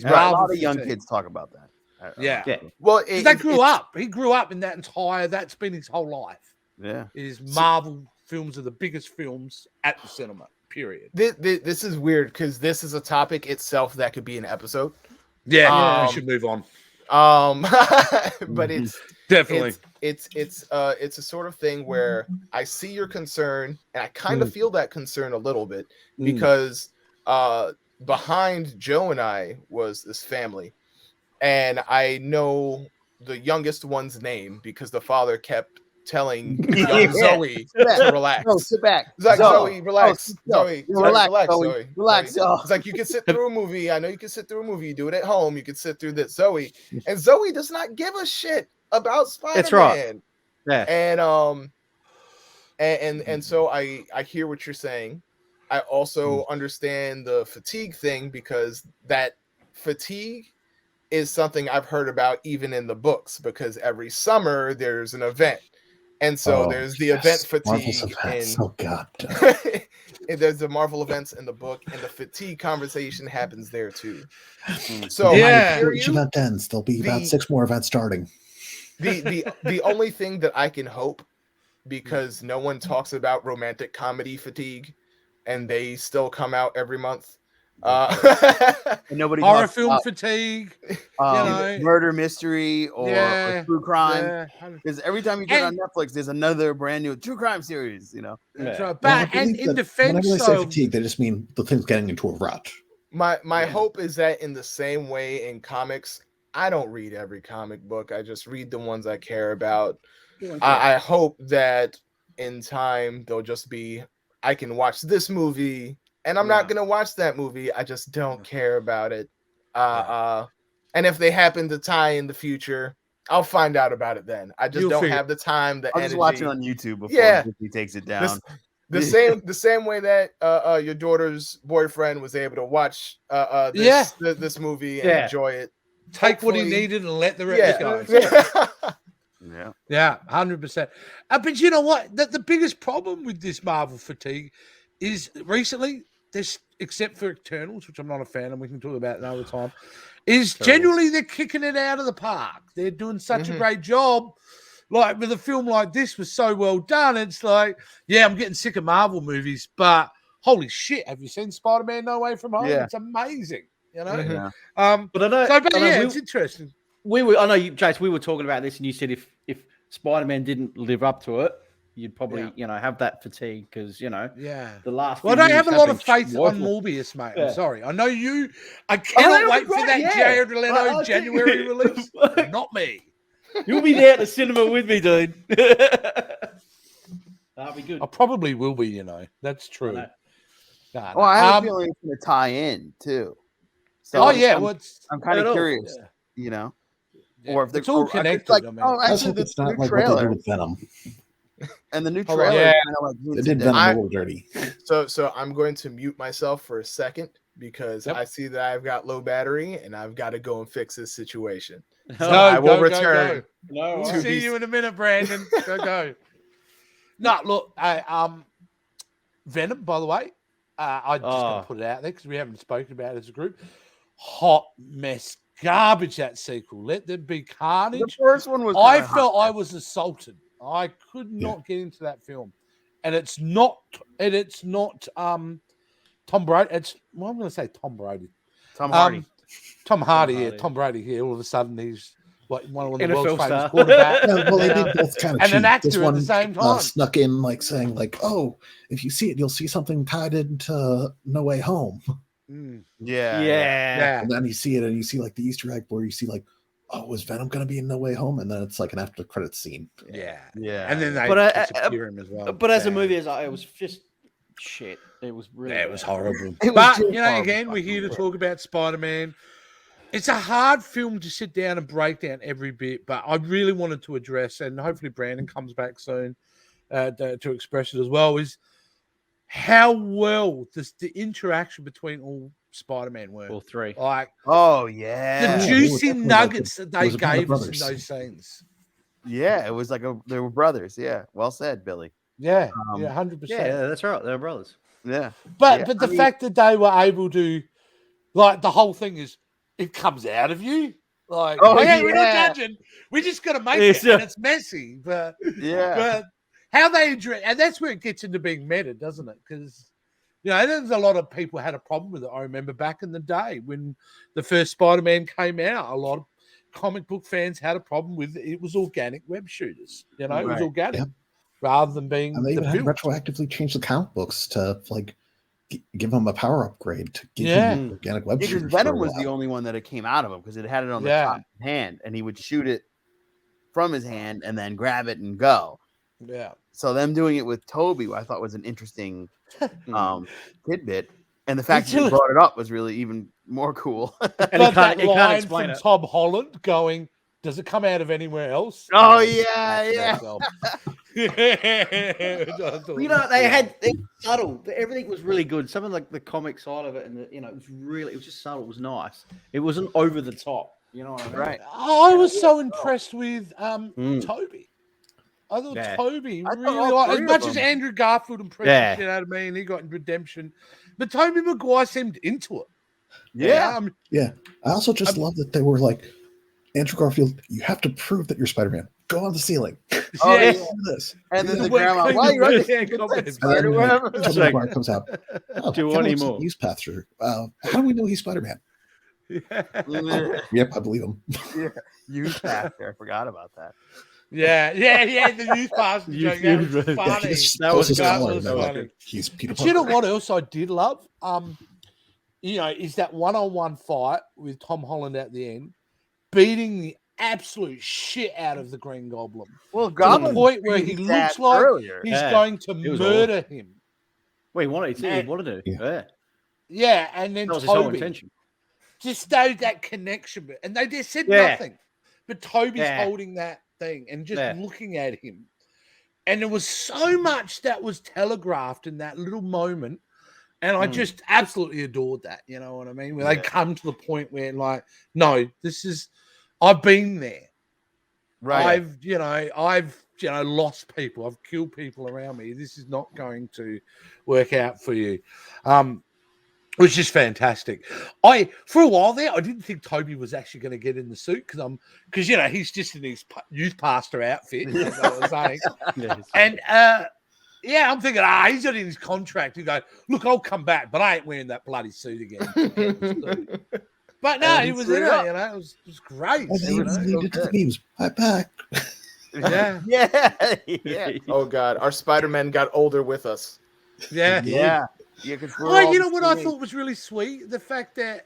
A lot of young kids talk about that. Yeah. Well, they grew up. He grew up in that's been his whole life. Yeah. Marvel films are the biggest films at the cinema, period. This is weird because this is a topic itself that could be an episode. Yeah, we should move on. But it's definitely it's a sort of thing where I see your concern, and I kind of feel that concern a little bit, because behind Joe and I was this family. And I know the youngest one's name because the father kept telling young Zoe to relax. No, sit back. It's like, Zoe, relax. Zoe, relax. It's like, you can sit through a movie. I know you can sit through a movie. You do it at home. You can sit through this, Zoe. And Zoe does not give a shit about Spider-Man. That's right. Yeah. And so I hear what you're saying. I also understand the fatigue thing, because that fatigue is something I've heard about even in the books, because every summer there's an event. And so there's the event fatigue. And there's the Marvel events in the book, and the fatigue conversation happens there too. So each event ends, there'll be about 6 more events starting. The only thing that I can hope, because no one talks about romantic comedy fatigue, and they still come out every month. And nobody Horror talks film about, fatigue, you know. murder mystery or true crime. Yeah. Because every time you turn on Netflix, there's another brand new true crime series. You know. That's right. Well, But and in defense, whenever they say fatigue, they just mean the thing's getting into a rut. My hope is that in the same way in comics, I don't read every comic book. I just read the ones I care about. I hope that in time they'll just be, I can watch this movie and I'm not gonna watch that movie. I just don't care about it. And if they happen to tie in the future, I'll find out about it then. I just don't have the time, the energy. Just watch it on YouTube before Disney takes it down. The same way that your daughter's boyfriend was able to watch this movie and enjoy it. Take what he needed and let the rest go. Yeah, 100%. But you know what? The biggest problem with this Marvel fatigue is recently, this, except for Eternals, which I'm not a fan of, we can talk about another time, is generally they're kicking it out of the park. They're doing such a great job. Like with a film like this was so well done. It's like, yeah, I'm getting sick of Marvel movies, but holy shit, have you seen Spider-Man No Way From Home? Yeah. It's amazing, you know. But I know, it's interesting. I know you, Jace. We were talking about this, and you said if Spider-Man didn't live up to it, you'd probably have that fatigue because the last. Well, I don't have a lot of faith on Morbius, mate. I'm sorry. I know you. I cannot wait for that Jared Leto January release. Not me. You'll be there at the cinema with me, dude. That'll be good. I probably will be. That's true. I have a feeling it's going to tie in too. So I'm kind of curious, or if it's all connected. Like, actually, it's not like what they do with Venom. And the new trailer, kind of like, it did Venom a little dirty. So I'm going to mute myself for a second because I see that I've got low battery and I've got to go and fix this situation. So I will return. Go. We'll see you in a minute, Brandon. Go. No, look, Venom, by the way, I just got to put it out there because we haven't spoken about it as a group. Hot mess, garbage, that sequel. Let there be carnage. The first one was. I felt I was assaulted. I could not get into that film, and it's not Tom Brady. I'm going to say Tom Brady. Tom Hardy. Tom Hardy, yeah. Tom Brady here. All of a sudden, he's like one of the world's famous quarterbacks. Well, they did both kind of and cheat. an actor this one, at the same time. Snuck in like saying like, "Oh, if you see it, you'll see something tied into No Way Home." Yeah. And then you see it, and you see like the Easter egg where you see like, "Oh, was Venom going to be in No Way Home?" And then it's like an after credits scene. Yeah. And then they disappear him as well. But as a movie, it was just shit. It was really it was horrible. But again, we're here to talk about Spider-Man. It's a hard film to sit down and break down every bit, but I really wanted to address, and hopefully Brandon comes back soon to express it as well, is how well the interaction between all Spider-Man worked. All three. Like, the juicy nuggets that they gave us in those scenes. Yeah, it was like they were brothers. Yeah, well said, Billy. Yeah, 100%. Yeah, that's right. They're brothers. Yeah, but the fact that they were able to, like, the whole thing is, it comes out of you. Like, we're not judging. We just got to make it. And it's messy, but how they address, and that's where it gets into being meta, doesn't it? Because there's a lot of people had a problem with it. I remember back in the day when the first Spider-Man came out, a lot of comic book fans had a problem with it. It was organic web shooters. It was organic rather than being. And they even had retroactively changed the comic books to like give them a power upgrade to give them organic web shooters. Venom was the only one that it came out of him because it had it on the top of his hand, and he would shoot it from his hand and then grab it and go. Yeah. So them doing it with Toby, I thought was an interesting tidbit, and the fact that you brought it up was really even more cool. And it can't explain it. Tom Holland going, "Does it come out of anywhere else?" Oh yeah. They had subtle. Everything was really good. Some of the comic side of it, and it was just subtle. It was nice. It wasn't over the top. You know what I mean? Right. I was so impressed with Toby. I thought Toby really, as much as Andrew Garfield impressed the shit out of me, and he got redemption, but Tobey Maguire seemed into it. Yeah. I also just love that they were like, Andrew Garfield, you have to prove that you're Spider-Man. Go on the ceiling. Oh, Yeah. yeah. This. And then the Wait, grandma, clean why the you running? bed, yeah, cobwebs. And Spider then, web? Tobey like- Maguire comes out. Oh, Do you that want looks any like more? Use Patcher. How do we know he's Spider-Man? Yep, I believe him. Yeah, youth pastor. I forgot about that. Yeah, the youth pastor joke. That was Youth- Yeah, funny. he just That pulls was his that collar was and they're funny. like, he's Peter But you know Parker. what else I did love? Is that one-on-one fight with Tom Holland at the end, beating the absolute shit out of the Green Goblin. Well, To the Goblin point where he looks like earlier. he's Yeah, going to it was murder him. Wait, what? He And- wanted to. Yeah. Yeah. Yeah, and then That was his whole Toby intention. just showed that connection. And they just said Yeah. nothing. But Toby's Yeah. holding that thing and just Yeah. looking at him. And there was so much that was telegraphed in that little moment. And I just absolutely adored that. You know what I mean? Where they come to the point where, like, no, I've been there. Right. I've lost people. I've killed people around me. This is not going to work out for you. It was just fantastic. For a while there, I didn't think Toby was actually going to get in the suit because he's just in his youth pastor outfit. You know what I'm saying? And I'm thinking, he's got in his contract. You go, look, I'll come back, but I ain't wearing that bloody suit again. But no, he was in it. It was great. The memes. Right back. Yeah. Yeah. Oh God, our Spider-Man got older with us. Yeah. Yeah. You know what I thought was really sweet? The fact that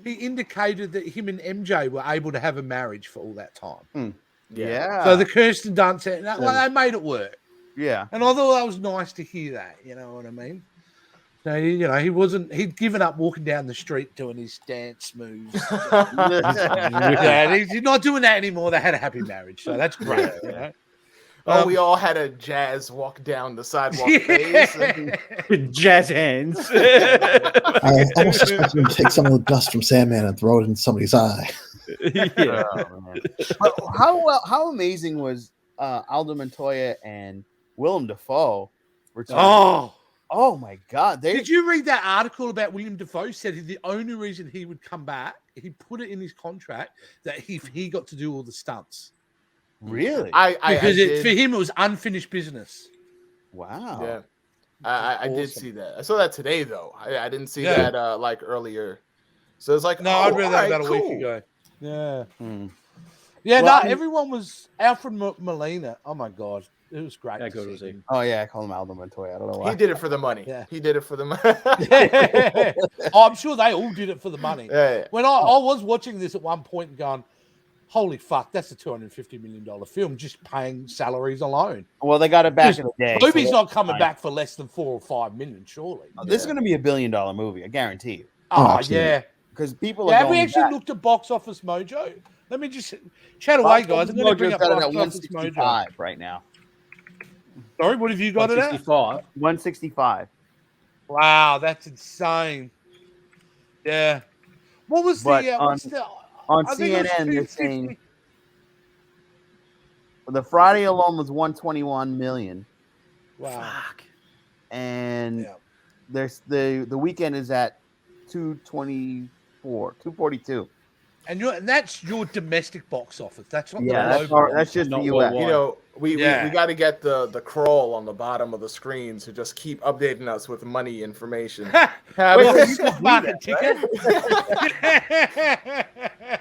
he indicated that him and MJ were able to have a marriage for all that time. Yeah. So the Kirsten Dunst, they made it work. Yeah. And I thought that was nice to hear that. You know what I mean? So, he'd given up walking down the street doing his dance moves. He's not doing that anymore. They had a happy marriage. So that's great. You know? We all had a jazz walk down the sidewalk phase. Jazz hands. I almost expect him to take some of the dust from Sandman and throw it in somebody's eye. Yeah. But how amazing was Aldo Montoya and Willem Dafoe? Oh my God! Did you read that article about William Dafoe? Said the only reason he would come back, he put it in his contract that he got to do all the stunts. Really? Because for him it was unfinished business. Wow. Yeah, I did see that. I saw that today though. I didn't see that like earlier. So it's like I'd read that about a week ago. Yeah. Yeah. Well, everyone was Alfred Molina. Oh my God. It was great. How good was he? Oh yeah, I call him Aldo Montoya. I don't know why. He did it for the money. Yeah. He did it for the money. I'm sure they all did it for the money. Yeah. When I was watching this at one point and going, holy fuck, that's a $250 million film just paying salaries alone. Well, they got it back in the day. Toby's not coming back for less than $4 or $5 million, surely. This is going to be $1 billion movie, I guarantee you. Oh, yeah. Because people are Have we going actually back. looked at Box Office Mojo? Let me just chat away, guys. I'm going to bring up got it Box at Office Mojo. 165 right now. Sorry, what have you got it at? 165. Wow, that's insane. Yeah. What was But on I think it was CNN, they're 250. saying the Friday alone was 121 million, Wow. and Yeah. there's the weekend is at 242. And that's your domestic box office. That's not Yeah, the global. that's just the Not US. worldwide. You know, we Yeah. got to get the crawl on the bottom of the screen to just keep updating us with money information. Wait, Because- you got market ticket?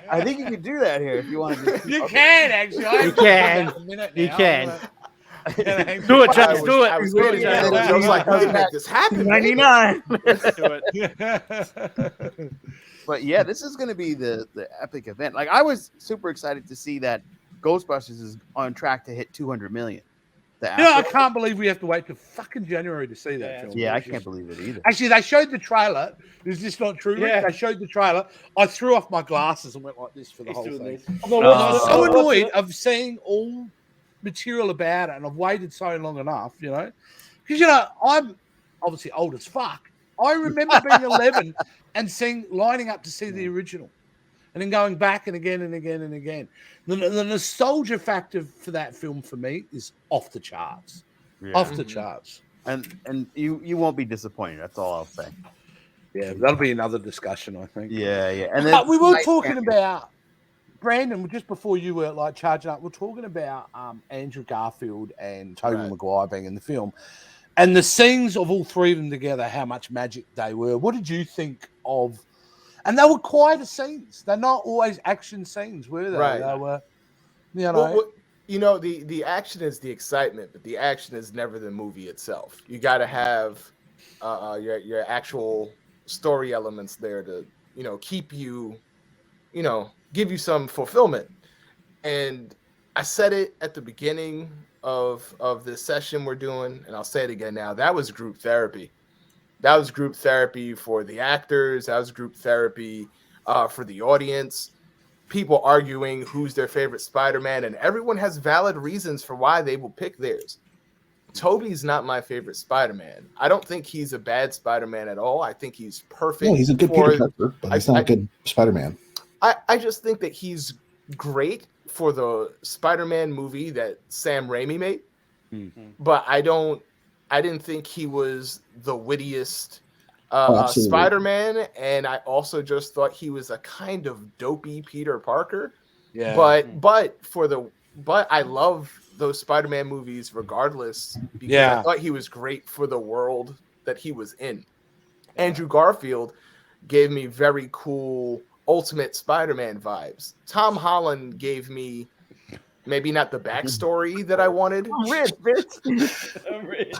I think you could do that here if you want to. You can actually. You can. You can. Do it, Chuck. Do it. I was really Yeah, I was like, how did this happen? 99. Do it. But yeah, this is going to be the epic event. Like I was super excited to see that Ghostbusters is on track to hit 200 million. I can't believe we have to wait till fucking January to see that film. Yeah, I can't believe it either. Actually, they showed the trailer. Is this not true? Rick? Yeah. They showed the trailer. I threw off my glasses and went like this for the whole doing thing. this. I was so annoyed of seeing all material about it, and I've waited so long enough, because I'm obviously old as fuck. I remember being 11 and lining up to see the original, and then going back and again and again and again. The nostalgia factor for that film for me is off the charts. Yeah. Off the charts. And you won't be disappointed. That's all I'll say. Yeah, that'll be another discussion, I think. Yeah. And then But we were talking about Brandon, just before you were like charging up, we're talking about Andrew Garfield and Tobey Maguire being in the film, and the scenes of all three of them together, how much magic they were. What did you think of? And they were quieter scenes. They're not always action scenes, were they? Right. They were, you know. Well, the action is the excitement, but the action is never the movie itself. You got to have your actual story elements there to keep you, give you some fulfillment. And I said it at the beginning of this session we're doing, and I'll say it again now. That was group therapy. That was group therapy for the actors. That was group therapy for the audience. People arguing who's their favorite Spider-Man, and everyone has valid reasons for why they will pick theirs. Tobey's not my favorite Spider-Man. I don't think he's a bad Spider-Man at all. I think he's perfect. No, he's a good Peter Parker, but he's not a good Spider-Man. I just think that he's great for the Spider-Man movie that Sam Raimi made. Mm-hmm. But I didn't think he was the wittiest Spider-Man, and I also just thought he was a kind of dopey Peter Parker. Yeah. But I love those Spider-Man movies regardless, because I thought he was great for the world that he was in. Andrew Garfield gave me very cool Ultimate Spider-Man vibes. Tom Holland gave me maybe not the backstory that I wanted. I'm rich, bitch. I'm rich.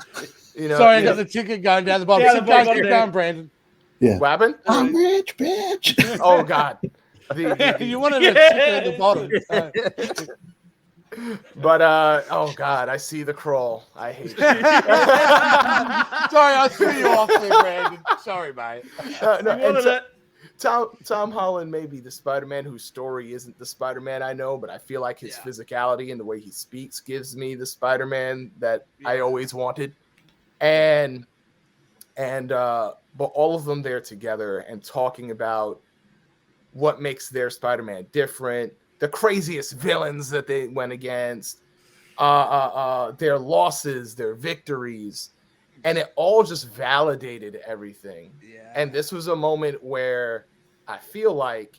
Sorry, I got the ticket going down the bottom. Yeah, Keep going, Brandon. Yeah. What happened? I'm rich, bitch. Oh, God. You wanted a ticket at the bottom. But oh God, I see the crawl. I hate it. Sorry, I threw you off there, Brandon. Sorry, mate. Tom Holland may be the Spider-Man whose story isn't the Spider-Man I know, but I feel like his physicality and the way he speaks gives me the Spider-Man that I always wanted. But all of them there together and talking about what makes their Spider-Man different, the craziest villains that they went against, their losses, their victories, and it all just validated everything. Yeah. And this was a moment where I feel like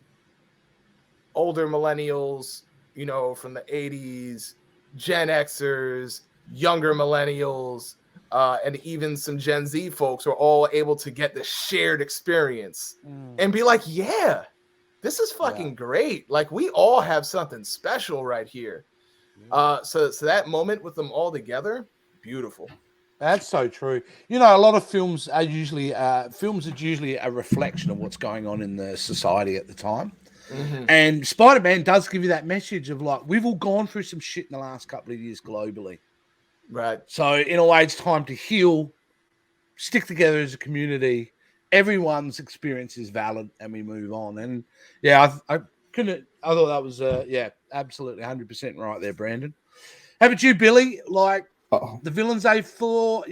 older millennials, from the 80s, Gen Xers, younger millennials, and even some Gen Z folks were all able to get the shared experience and be like, yeah, this is fucking great. Like, we all have something special right here. So that moment with them all together, beautiful. That's so true. A lot of films are usually a reflection of what's going on in the society at the time. Mm-hmm. And Spider-Man does give you that message of like, we've all gone through some shit in the last couple of years globally. Right. So in a way, it's time to heal, stick together as a community. Everyone's experience is valid, and we move on. And I thought that was absolutely 100% right there, Brandon. How about you, Billy? Like the villains they fought,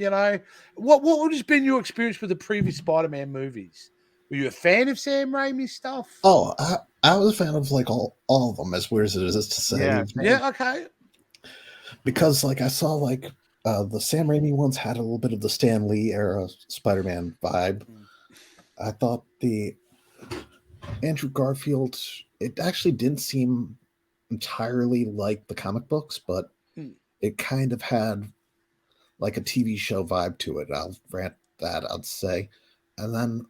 what has been your experience with the previous Spider-Man movies? Were you a fan of Sam Raimi's stuff? Oh, I was a fan of like all of them, as weird as it is to say. Yeah, okay. Because like I saw like the Sam Raimi ones had a little bit of the Stan Lee era Spider-Man vibe. I thought the Andrew Garfield, it actually didn't seem entirely like the comic books, but it kind of had like a TV show vibe to it. I'll rant that, I'd say. And then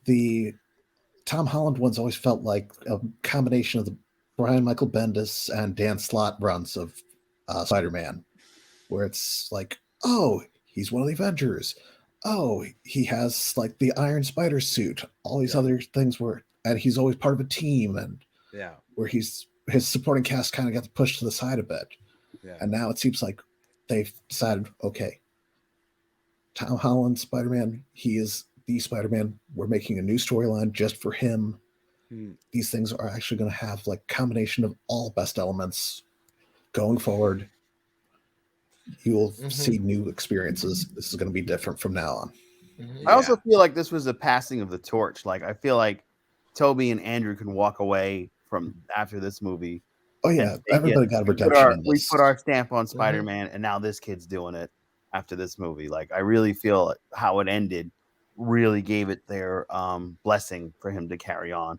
the Tom Holland ones always felt like a combination of the Brian Michael Bendis and Dan Slott runs of Spider-Man, where it's like, oh, he's one of the Avengers. Oh, he has like the Iron Spider suit, all these other things and he's always part of a team, and where his supporting cast kind of got pushed to the side a bit. Yeah. And now it seems like they've decided, okay, Tom Holland Spider-Man, he is the Spider-Man. We're making a new storyline just for him. These things are actually going to have like combination of all best elements going forward. You will see new experiences. This is going to be different from now on. I also feel like this was a passing of the torch. Like, I feel like Tobey and Andrew can walk away from after this movie. Oh yeah, everybody got a redemption. We put our stamp on Spider-Man, and now this kid's doing it after this movie. Like, I really feel how it ended really gave it their blessing for him to carry on.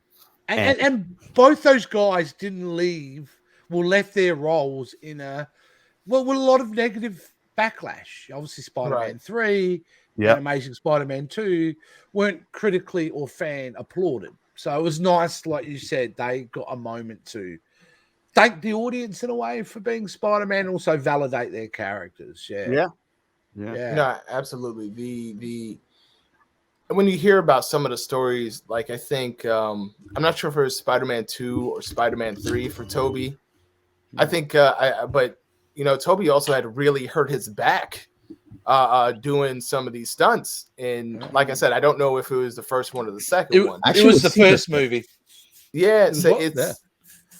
And both those guys didn't leave, left their roles in with a lot of negative backlash. Obviously, Spider-Man 3 and Amazing Spider-Man 2 weren't critically or fan applauded. So it was nice, like you said, they got a moment to thank the audience in a way for being Spider-Man, and also validate their characters. Yeah. No, absolutely. The when you hear about some of the stories, like I think I'm not sure if it was Spider-Man 2 or Spider-Man 3 for Toby. I think but you know, Toby also had really hurt his back doing some of these stunts. And like I said, I don't know if it was the first one or the second one. Actually, it was the first movie. Yeah, so it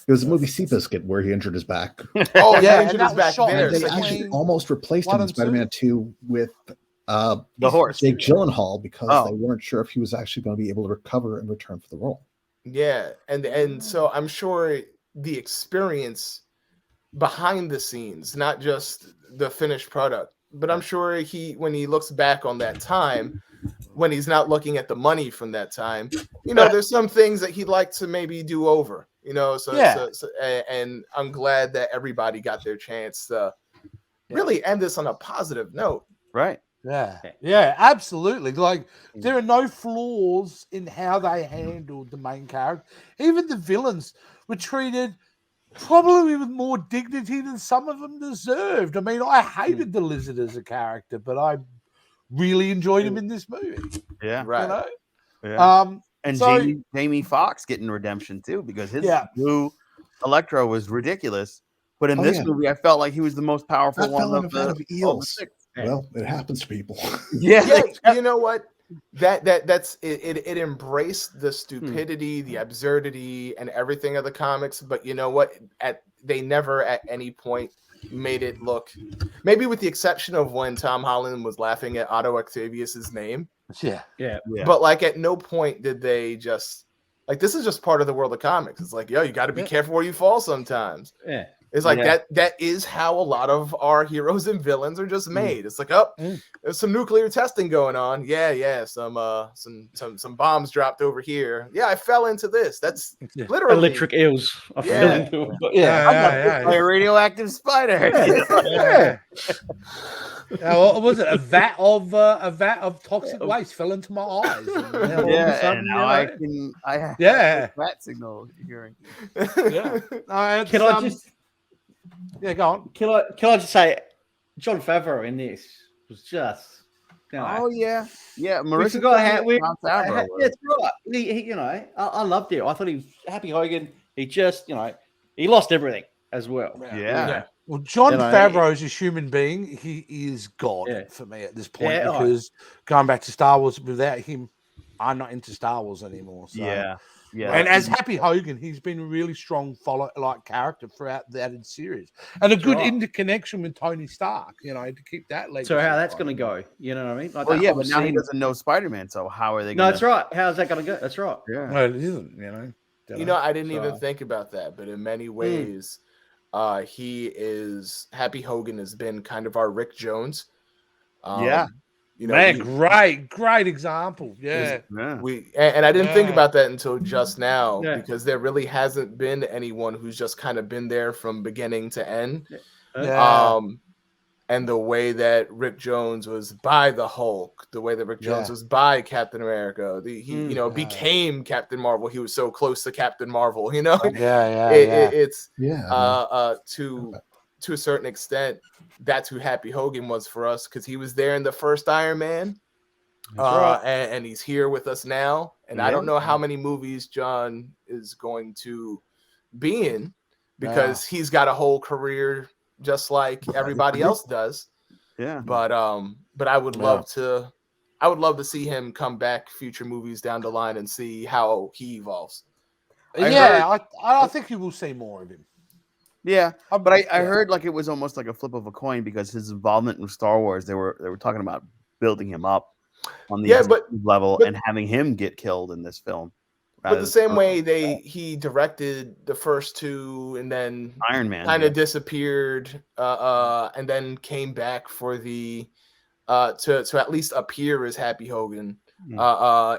was the movie Seabiscuit where he injured his back. Oh yeah, injured his back there. They actually almost replaced him in Spider-Man 2 with the horse, Jake Gyllenhaal, because they weren't sure if he was actually going to be able to recover and return for the role. Yeah, and so I'm sure the experience behind the scenes, not just the finished product, but I'm sure when he looks back on that time, when he's not looking at the money from that time, you know, there's some things that he'd like to maybe do over, you know. So and I'm glad that everybody got their chance to really end this on a positive note. Right. Yeah, absolutely. Like, there are no flaws in how they handled the main character. Even the villains were treated probably with more dignity than some of them deserved. I mean, I hated the Lizard as a character, but I really enjoyed him in this movie. Yeah, right. You know? Yeah. And so, Jamie Foxx getting redemption too, because his blue Electro was ridiculous. But in this movie, I felt like he was the most powerful one of the eels. Well, it happens to people. Yeah, you know what? That's it. It embraced the stupidity, the absurdity, and everything of the comics. But you know what? They never at any point made it look, maybe with the exception of when Tom Holland was laughing at Otto Octavius's name. Yeah. But like, at no point did they just like, this is just part of the world of comics. It's like, yo, you got to be careful where you fall sometimes. Yeah. It's like that is how a lot of our heroes and villains are just made. It's like, there's some nuclear testing going on. Yeah, some bombs dropped over here. Yeah, I fell into this. That's literally electric eels. I fell into I'm not a radioactive spider. What was it? A vat of toxic waste fell into my eyes. And now I have a rat signal hearing. Can I just? Yeah, go on. Can I just say, Jon Favreau in this was just. Marissa. We forgot how. That's right. He, you know, I loved it. I thought he was Happy Hogan. He just, you know, he lost everything as well. Yeah. Well, Jon Favreau is a human being. He is God for me at this point, because going back to Star Wars, without him, I'm not into Star Wars anymore. So. Yeah. And as Happy Hogan, he's been a really strong character throughout that series, and a good interconnection with Tony Stark. You know, to keep that legacy. So how that's going to go? You know what I mean? Like, but now he doesn't know Spider-Man. So how are they? No, that's right. How's that going to go? That's right. Yeah. No, it isn't. You know. I didn't even think about that, but in many ways, Happy Hogan has been kind of our Rick Jones. You know, great example. Yeah. And I didn't think about that until just now, because there really hasn't been anyone who's just kind of been there from beginning to end. And the way that Rick Jones was by the Hulk, the way that Rick Jones was by Captain America, he became Captain Marvel. He was so close to Captain Marvel, you know. It's to a certain extent, that's who Happy Hogan was for us, because he was there in the first Iron Man, and he's here with us now. And I don't know how many movies John is going to be in, because he's got a whole career just like everybody else does. Yeah. But I would love to see him come back future movies down the line and see how he evolves. I think you will see more of him. Yeah, but I heard like it was almost like a flip of a coin, because his involvement in Star Wars, they were talking about building him up on the level and having him get killed in this film. But the same way he directed the first two, and then Iron Man kind of disappeared, and then came back for the to at least appear as Happy Hogan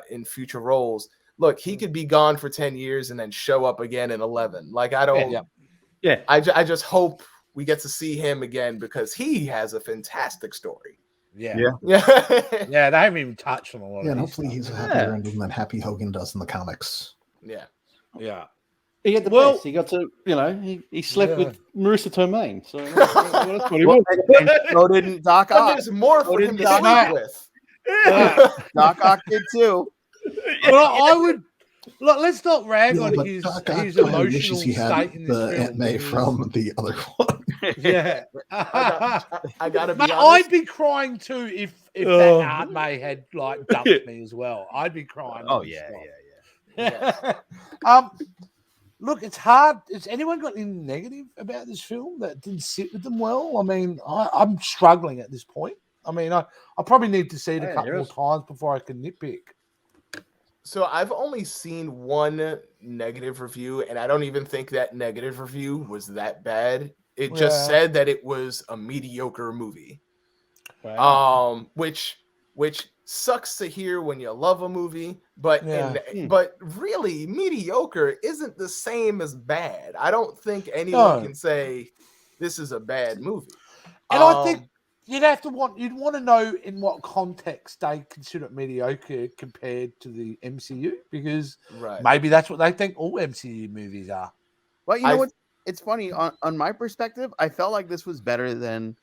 in future roles. look, he could be gone for 10 years and then show up again in 11. Like, I don't. Yeah. I just hope we get to see him again because he has a fantastic story. Yeah. They haven't even touched on a lot. Yeah, of and hopefully he's a happier ending than Happy Hogan does in the comics. Yeah. He got the best. He got to, he slept with Marissa Tomei. So that's what he was. And so didn't Doc Ock. There's more for him to Doc sleep with. Doc Ock did too. Well, I would. Look, let's not rag on his emotional state in this the film. Aunt May from the other one. I gotta be honest. I'd be crying too if that Aunt May had like dumped me as well. I'd be crying. Oh yeah. Look, it's hard. Has anyone got anything negative about this film that didn't sit with them well? I mean, I'm struggling at this point. I mean, I probably need to see it a couple more times before I can nitpick. So I've only seen one negative review, and I don't even think that negative review was that bad. It just said that it was a mediocre movie. Wow. Which sucks to hear when you love a movie, but but really mediocre isn't the same as bad. I don't think anyone can say this is a bad movie. And I think you'd want to know in what context they consider it mediocre compared to the MCU, because maybe that's what they think all MCU movies are. Well, you know what? It's funny. On my perspective, I felt like this was better than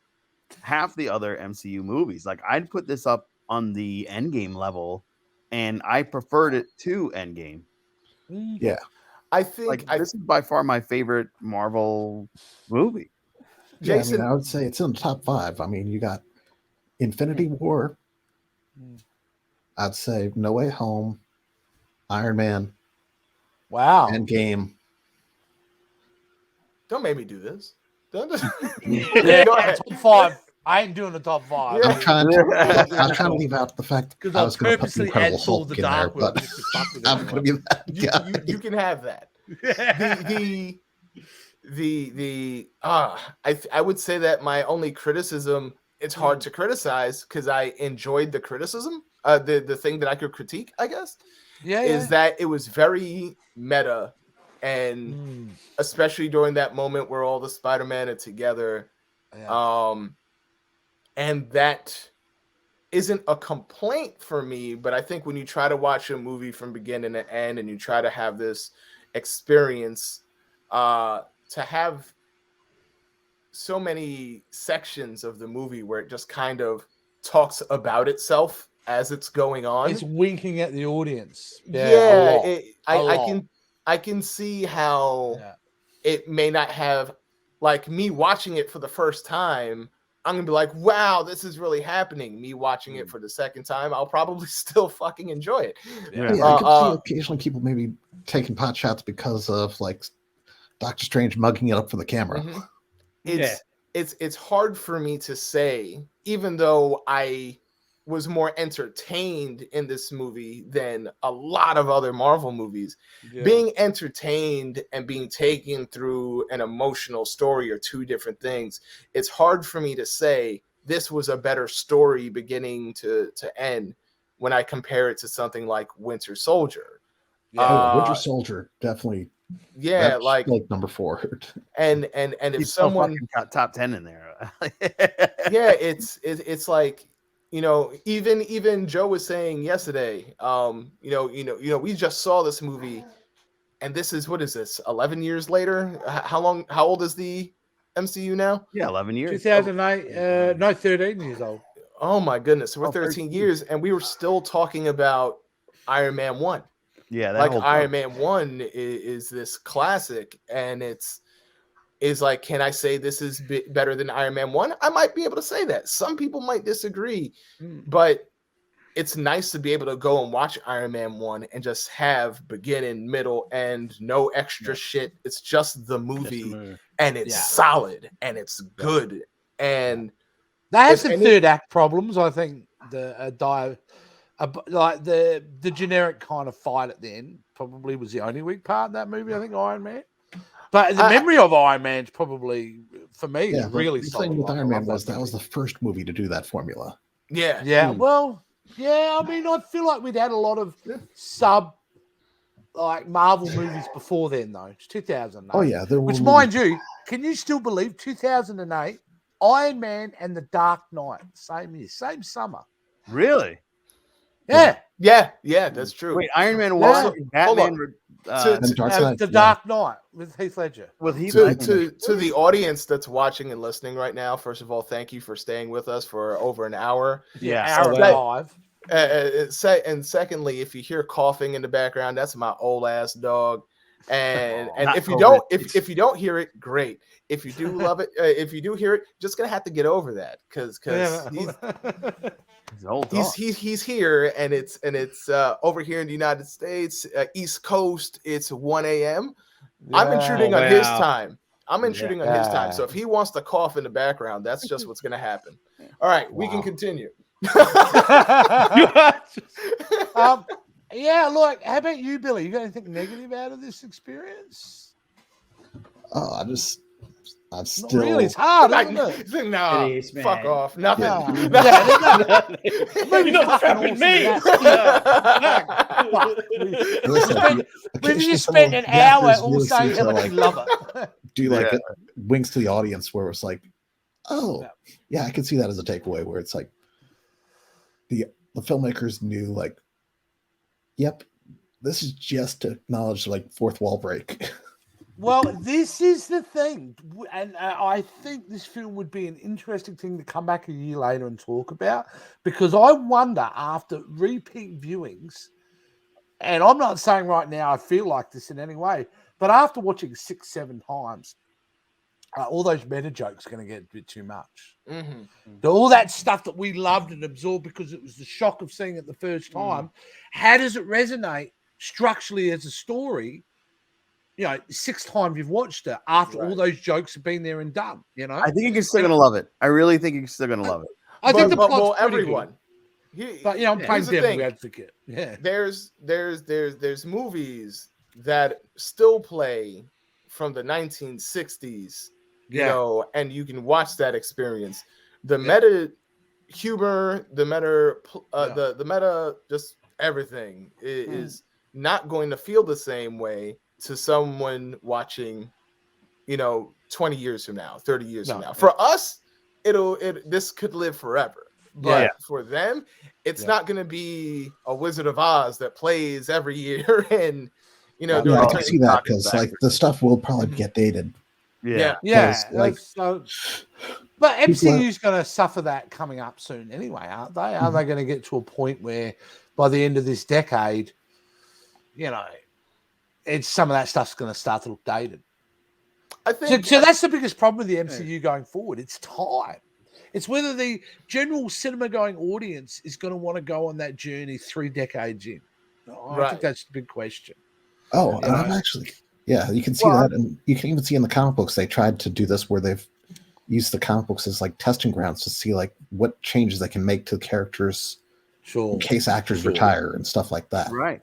half the other MCU movies. Like, I'd put this up on the Endgame level, and I preferred it to Endgame. Yeah. I think this is by far my favorite Marvel movie. Jason, I would say it's in the top 5. I mean, you got Infinity War. I'd say No Way Home, Iron Man. Wow. Endgame. Don't make me do this. Don't just... Top 5. I ain't doing the top 5. I'm trying to leave out the fact that I was going to put purposely Incredible add Hulk the in there, dark but I'm going to be that guy. You can have that. I would say that my only criticism, it's hard to criticize because I enjoyed the criticism. The thing that I could critique, I guess, is that it was very meta, and especially during that moment where all the Spider-Man are together, and that isn't a complaint for me, but I think when you try to watch a movie from beginning to end and you try to have this experience, to have so many sections of the movie where it just kind of talks about itself as it's going on. It's winking at the audience. I can see how it may not have, like, me watching it for the first time, I'm gonna be like, wow, this is really happening. Me watching it for the second time, I'll probably still fucking enjoy it. I could see occasionally people maybe taking pot shots because of like Doctor Strange mugging it up for the camera. It's hard for me to say, even though I was more entertained in this movie than a lot of other Marvel movies. Being entertained and being taken through an emotional story are two different things. It's hard for me to say this was a better story beginning to end when I compare it to something like Winter Soldier. Winter Soldier, definitely. Yeah, like number 4. And if someone got top 10 in there. It's like, you know, even Joe was saying yesterday, we just saw this movie, and this is, what is this, 11 years later? How old is the MCU now? Yeah, 11 years. 2008, 13 years old. Oh my goodness, we're 13 years, and we were still talking about Iron Man 1. Yeah, like Iron Man 1 is this classic, and is like, can I say this is better than Iron Man 1? I might be able to say that. Some people might disagree, but it's nice to be able to go and watch Iron Man 1 and just have beginning, middle, end, no extra shit. It's just the movie, and it's solid, and it's good. And they had some third act problems, I think. Like the generic kind of fight at the end probably was the only weak part in that movie, I think, Iron Man. But the memory of Iron Man's probably, for me, really solid. The thing with Iron Man was that was the first movie to do that formula. Yeah. Well, I mean, I feel like we'd had a lot of like Marvel movies before then, though. It's 2008. Oh yeah, there were Which, mind you, can you still believe 2008? Iron Man and The Dark Knight, same year, same summer. Really? Yeah. Yeah, that's true. Wait, Iron Man Yeah. 1, Batman, The Dark Knight with Heath Ledger. with Heath to the audience that's watching and listening right now, first of all, thank you for staying with us for over an hour. Hour and five. And secondly, if you hear coughing in the background, that's my old ass dog. And if you don't hear it, great. If you do love it, if you do hear it, just gonna have to get over that because he's here, and it's over here in the United States, East Coast. It's 1 a.m. I'm intruding on his time. I'm intruding on his time. So if he wants to cough in the background, that's just what's gonna happen. All right, we can continue. Yeah, look, how about you, Billy? You got anything negative out of this experience? Oh, I'm still. Not really, it's hard, isn't it? No, it is, fuck man. off. Nothing. You're not trapping me. We've just spent an hour all saying how much you love it. Do like winks to the audience where it's like, oh, yeah, I can see that as a takeaway where it's like the filmmakers knew, like, yep, this is just to acknowledge like fourth wall break. Well, this is the thing, and I think this film would be an interesting thing to come back a year later and talk about, because I wonder, after repeat viewings, and I'm not saying right now I feel like this in any way, but after watching 6-7 times, all those meta jokes are going to get a bit too much. Mm-hmm. All that stuff that we loved and absorbed because it was the shock of seeing it the first time, how does it resonate structurally as a story? You know, 6 times you've watched it after all those jokes have been there and done. You know, I think you're still gonna love it. I really think you're still gonna love it. I think the plot's everyone. But I'm playing devil's advocate. Yeah, there's movies that still play from the 1960s. You know, and you can watch that experience. The meta humor, the meta, just everything is not going to feel the same way to someone watching, 20 years from now, 30 years from now. For us, this could live forever. But for them, it's not going to be a Wizard of Oz that plays every year. And, I can see that because like the stuff will probably get dated. But MCU's going to suffer that coming up soon anyway, aren't they? Are they going to get to a point where by the end of this decade, some of that stuff's going to start to look dated? I think so. That's the biggest problem with the MCU going forward. It's time. It's whether the general cinema-going audience is going to want to go on that journey 3 decades in. I think that's the big question. Oh, and I'm actually... Yeah, you can see that, and you can even see in the comic books they tried to do this where they've used the comic books as like testing grounds to see like what changes they can make to the characters in case actors retire and stuff like that. Right.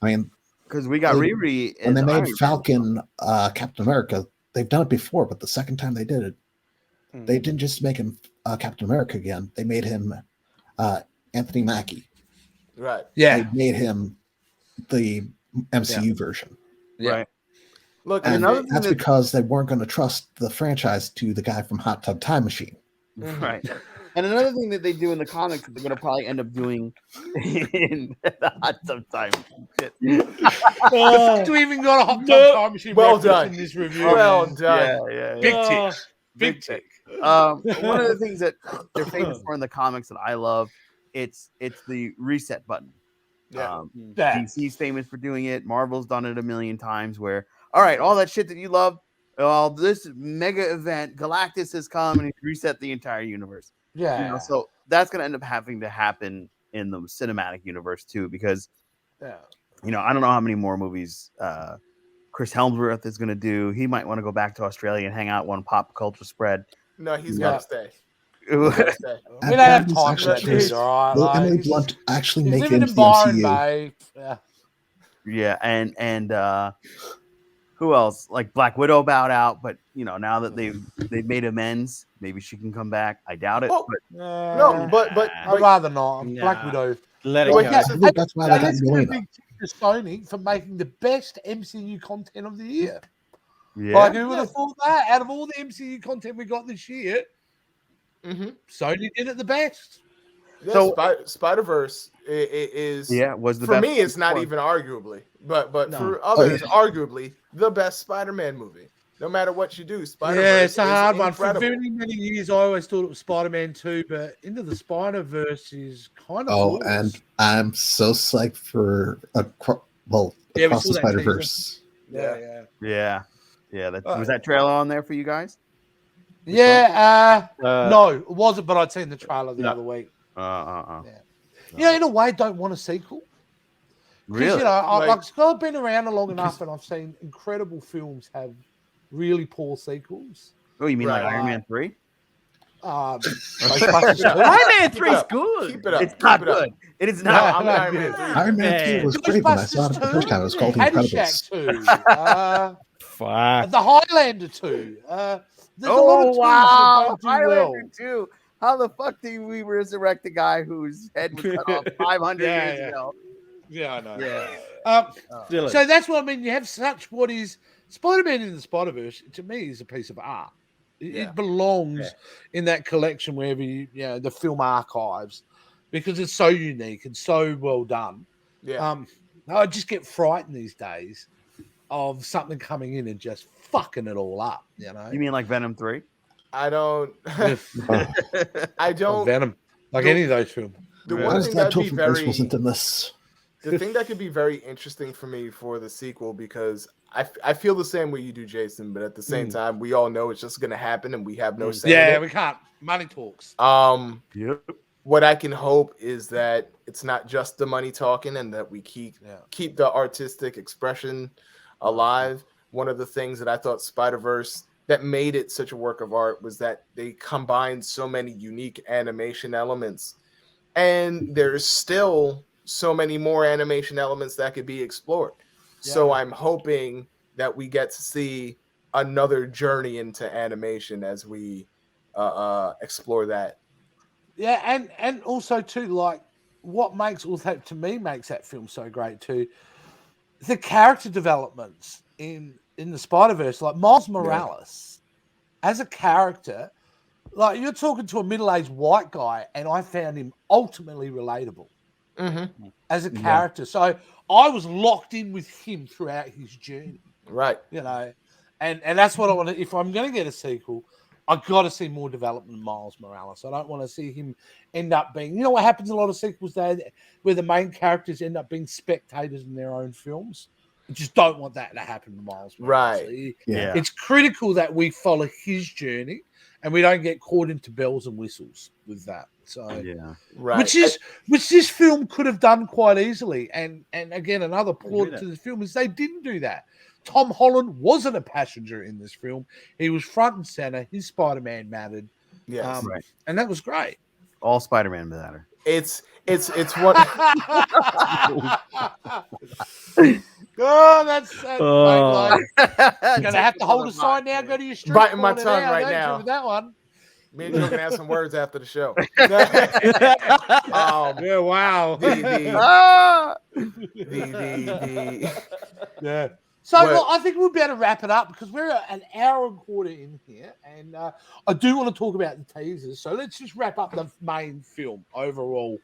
I mean, because we got Riri when they made Falcon Captain America, they've done it before, but the second time they did it, they didn't just make him Captain America again. They made him Anthony Mackie. Right. Yeah. They made him the MCU version. Yeah. Right. Look, and that's because they weren't going to trust the franchise to the guy from Hot Tub Time Machine. Right. And another thing that they do in the comics that they're going to probably end up doing in the Hot Tub Time Machine. Do we even got a Hot Tub Time Machine? Well done. In this review. Well done. Yeah. Big tick. One of the things that they're famous for in the comics that I love, it's the reset button. DC's famous for doing it. Marvel's done it a million times where, all right, all that shit that you love, this mega event, Galactus has come and he's reset the entire universe. Yeah. So that's going to end up having to happen in the cinematic universe too, because, I don't know how many more movies Chris Hemsworth is going to do. He might want to go back to Australia and hang out one pop culture spread. No, he's got to stay. We don't have time for that dude, all right? Emily Blunt actually make it into the MCU. Yeah, and who else? Like Black Widow bowed out, but now that they've made amends, maybe she can come back. I doubt it. But I'd rather not. Black Widow. Let it go. That's why they got Yelena. to Sony for making the best MCU content of the year. Yeah. Like, who would have thought that? Out of all the MCU content we got this year, Sony did it the best. Yeah, So Spider-Verse is was the for best me. It's not one. even arguably, but No. for others, arguably the best Spider-Man movie. No matter what you do, Spider-Verse Yeah, it's a hard is one. For incredible. very many years, I always thought it was Spider-Man 2, but Into the Spider-Verse is kind of flawless. And I'm so psyched for Across the Spider-Verse. Yeah. Was that trailer on there for you guys? Yeah, no, it wasn't, but I'd seen the trailer the other week. Yeah, in a way, don't want a sequel. Really? You know, I've been around long enough, and I've seen incredible films have really poor sequels. Oh, you mean like Iron Man 3? Iron Man 3 is good. Keep it up. It's not good. It is not. I'm Iron Man 3. Iron Man 2 was great when I saw it the first time. It was called Incredibles. 2. Fuck. The Highlander 2. There's a lot of twos that don't do Highlander well. 2. How the fuck do we resurrect a guy whose head was cut off 500 years ago? Yeah, I know. Yeah. So that's what I mean. You have such what is Spider-Man in the Spider-Verse, to me, is a piece of art. It belongs in that collection wherever the film archives, because it's so unique and so well done. Yeah. I just get frightened these days of something coming in and just fucking it all up. You know? You mean like Venom 3? I don't. I don't. Venom, like any of those films. The Why one is thing that that'd be Topher wasn't in this? The thing that could be very interesting for me for the sequel, because I feel the same way you do, Jason, but at the same time, we all know it's just going to happen, and we have no say. Yeah, we can't. Money talks. What I can hope is that it's not just the money talking, and that we keep the artistic expression alive. One of the things that I thought Spider-Verse that made it such a work of art was that they combined so many unique animation elements, and there's still so many more animation elements that could be explored. So I'm hoping that we get to see another journey into animation as we explore that. Yeah, and also too, like what makes that film so great too, the character developments in the Spider-Verse, like Miles Morales as a character, like you're talking to a middle-aged white guy, and I found him ultimately relatable. As a character. So I was locked in with him throughout his journey. Right. You know, and that's what I want to, if I'm going to get a sequel, I've got to see more development of Miles Morales. I don't want to see him end up being, you know what happens in a lot of sequels there where the main characters end up being spectators in their own films. I just don't want that to happen to Miles Morales. Right. It's critical that we follow his journey and we don't get caught into bells and whistles with that. So which this film could have done quite easily. And again, another plot to the film is they didn't do that. Tom Holland wasn't a passenger in this film. He was front and center. His Spider-Man mattered. Yes. And that was great. All Spider-Man matter. It's what oh, that's gonna have to hold a sign now. Go to your street. Biting my tongue right now. With that one. Me and you are gonna have some words after the show. Yeah, wow. Yeah. So look, I think we'll better wrap it up because we're an hour and a quarter in here, and I do want to talk about the teasers. So let's just wrap up the main film overall.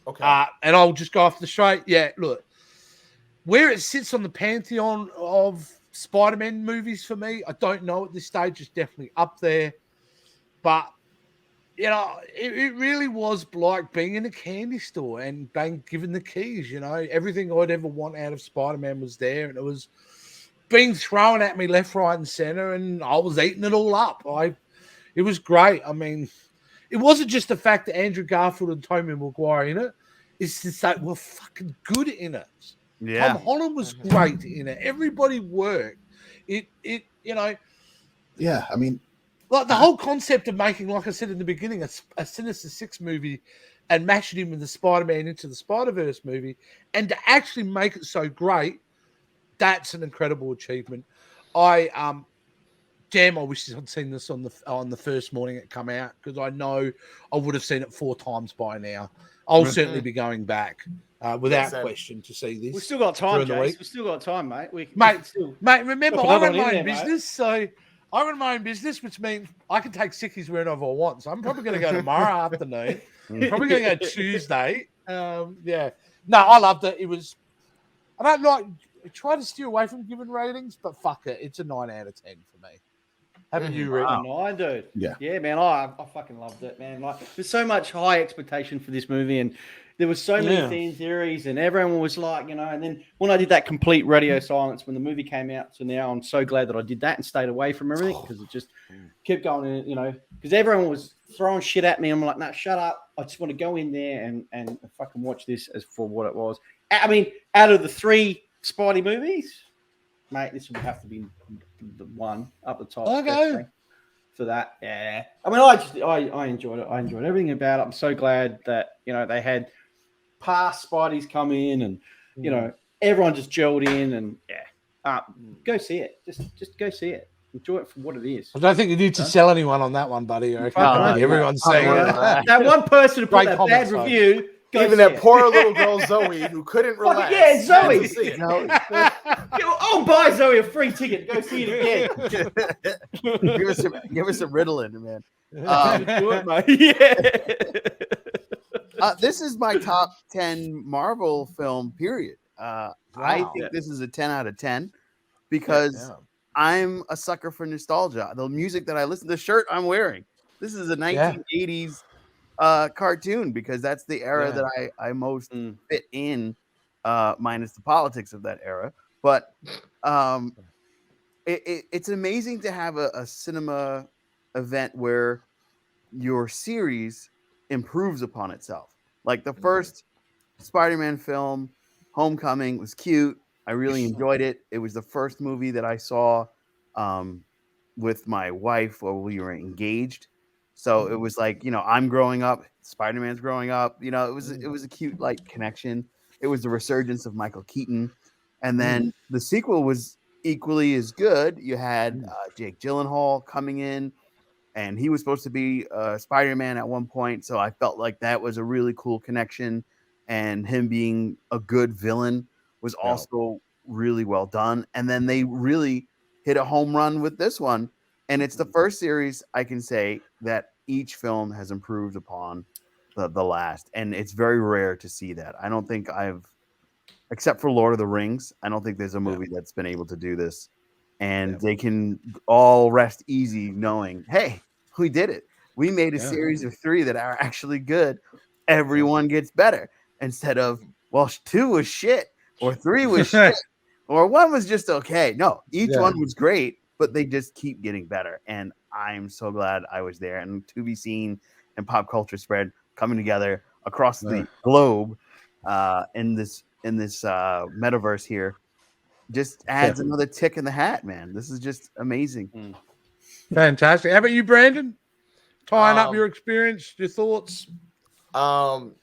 Okay. And I'll just go off the straight. Yeah, look, where it sits on the pantheon of Spider-Man movies for me, I don't know at this stage. It's definitely up there. But, you know, it really was like being in a candy store and being given the keys, you know. Everything I'd ever want out of Spider-Man was there, and it was being thrown at me left, right, and center, and I was eating it all up. It was great. I mean, it wasn't just the fact that Andrew Garfield and Tobey Maguire in it. It's just that we're fucking good in it. Yeah. Tom Holland was great in it. Everybody worked. You know. Yeah, I mean, like the whole concept of making, like I said in the beginning, a Sinister Six movie and mashing him with the Spider-Man into the Spider-Verse movie, and to actually make it so great, that's an incredible achievement. I wish I'd seen this on the first morning it come out, because I know I would have seen it 4 times by now. I'll certainly be going back without question, to see this. We've still got time, during the week. We've still got time, mate. Mate, remember, I run my own business, business, so I run my own business, which means I can take sickies whenever I want. So I'm probably going to go tomorrow afternoon. I'm probably going to go Tuesday. Yeah. No, I loved it. It was, I don't like, I try to steer away from giving ratings, but fuck it. It's a 9 out of 10 for me. Haven't you, Rick? 9, dude. Yeah. Yeah, man. I fucking loved it, man. Like, there's so much high expectation for this movie, and there was so many fan theories, and everyone was like, you know. And then when I did that complete radio silence when the movie came out, so now I'm so glad that I did that and stayed away from everything because it just kept going, you know. Because everyone was throwing shit at me. I'm like, no, shut up. I just want to go in there and fucking watch this as for what it was. I mean, out of the 3 Spidey movies, mate, this would have to be the one up the top. Okay. For that, yeah. I mean, I enjoyed it. I enjoyed everything about it. I'm so glad that, you know, they had past Spideys come in and, you know, everyone just gelled in and, go see it. Just go see it. Enjoy it for what it is. I don't think you need to sell anyone on that one, buddy. Everyone's saying that one person who put that bad review. Even that poor little girl Zoe who couldn't relax. Yeah, Zoe. I'll buy Zoe a free ticket. Go see it again. give her some Ritalin, man. This is my top 10 Marvel film, period. I think this is a 10 out of 10 because I'm a sucker for nostalgia. The music that I listen to, the shirt I'm wearing, this is a 1980s cartoon because that's the era that I most fit in, minus the politics of that era. But it's amazing to have a cinema event where your series improves upon itself. Like the first Spider-Man film, Homecoming, was cute. I really enjoyed it. It was the first movie that I saw with my wife while we were engaged. So it was like, you know, I'm growing up, Spider-Man's growing up. You know, it was a cute like connection. It was the resurgence of Michael Keaton, and then the sequel was equally as good. You had Jake Gyllenhaal coming in, and he was supposed to be Spider-Man at one point. So I felt like that was a really cool connection, and him being a good villain was also really well done. And then they really hit a home run with this one. And it's the first series I can say that each film has improved upon the last. And it's very rare to see that. I don't think except for Lord of the Rings, I don't think there's a movie that's been able to do this. And they can all rest easy knowing, hey, we did it. We made a series of 3 that are actually good. Everyone gets better. Instead of, well, 2 was shit, or 3 was shit, or 1 was just okay. No, each one was great. But they just keep getting better, and I'm so glad I was there. And To Be Seen and Pop Culture Spread coming together across the globe in this metaverse here just adds another tick in the hat, man. This is just amazing. Fantastic. How about you, Brandon? Tying up your experience, your thoughts.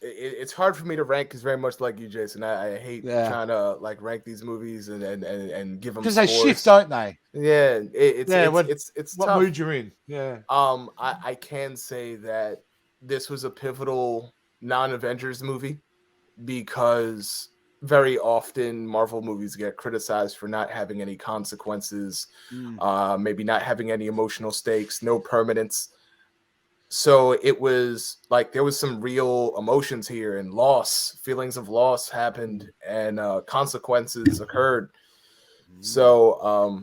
It's hard for me to rank because very much like you, Jason. I hate trying to like rank these movies and give them because they shift, don't they? Yeah, it's what tough. mood you're in. Yeah. I can say that this was a pivotal non-Avengers movie because very often Marvel movies get criticized for not having any consequences, maybe not having any emotional stakes, no permanence. So it was like there was some real emotions here, and feelings of loss happened, and consequences occurred. So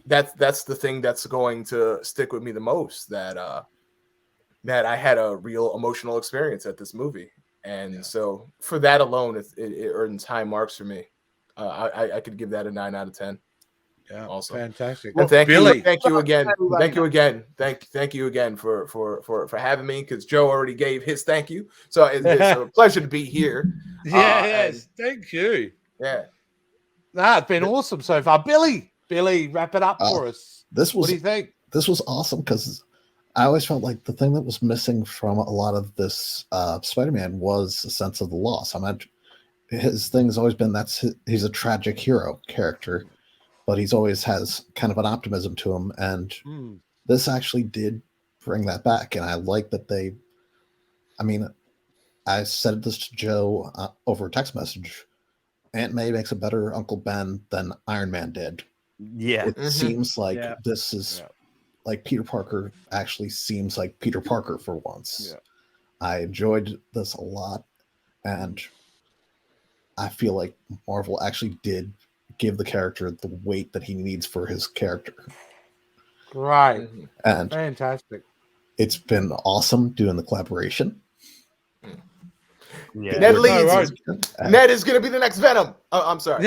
that's the thing that's going to stick with me the most. That I had a real emotional experience at this movie, and so for that alone, it earns high marks for me. I could give that a 9 out of 10. Yeah, also fantastic. Well, thank you again for having me, because Joe already gave his thank you, so it's a pleasure to be here. Yes, thank you. Yeah, it's been awesome so far. Billy, wrap it up for us. What do you think? This was awesome because I always felt like the thing that was missing from a lot of this Spider-Man was a sense of the loss. His thing has always been he's a tragic hero character, but he's always has kind of an optimism to him. And this actually did bring that back. And I like that I said this to Joe over a text message. Aunt May makes a better Uncle Ben than Iron Man did. Yeah. It seems like this is Yeah. like Peter Parker actually seems like Peter Parker for once. Yeah. I enjoyed this a lot, and I feel like Marvel actually did give the character the weight that he needs for his character. Right. And Fantastic. it's been awesome doing the collaboration. Yeah. Ned leads. Ned is going to be the next Venom. Oh, I'm sorry.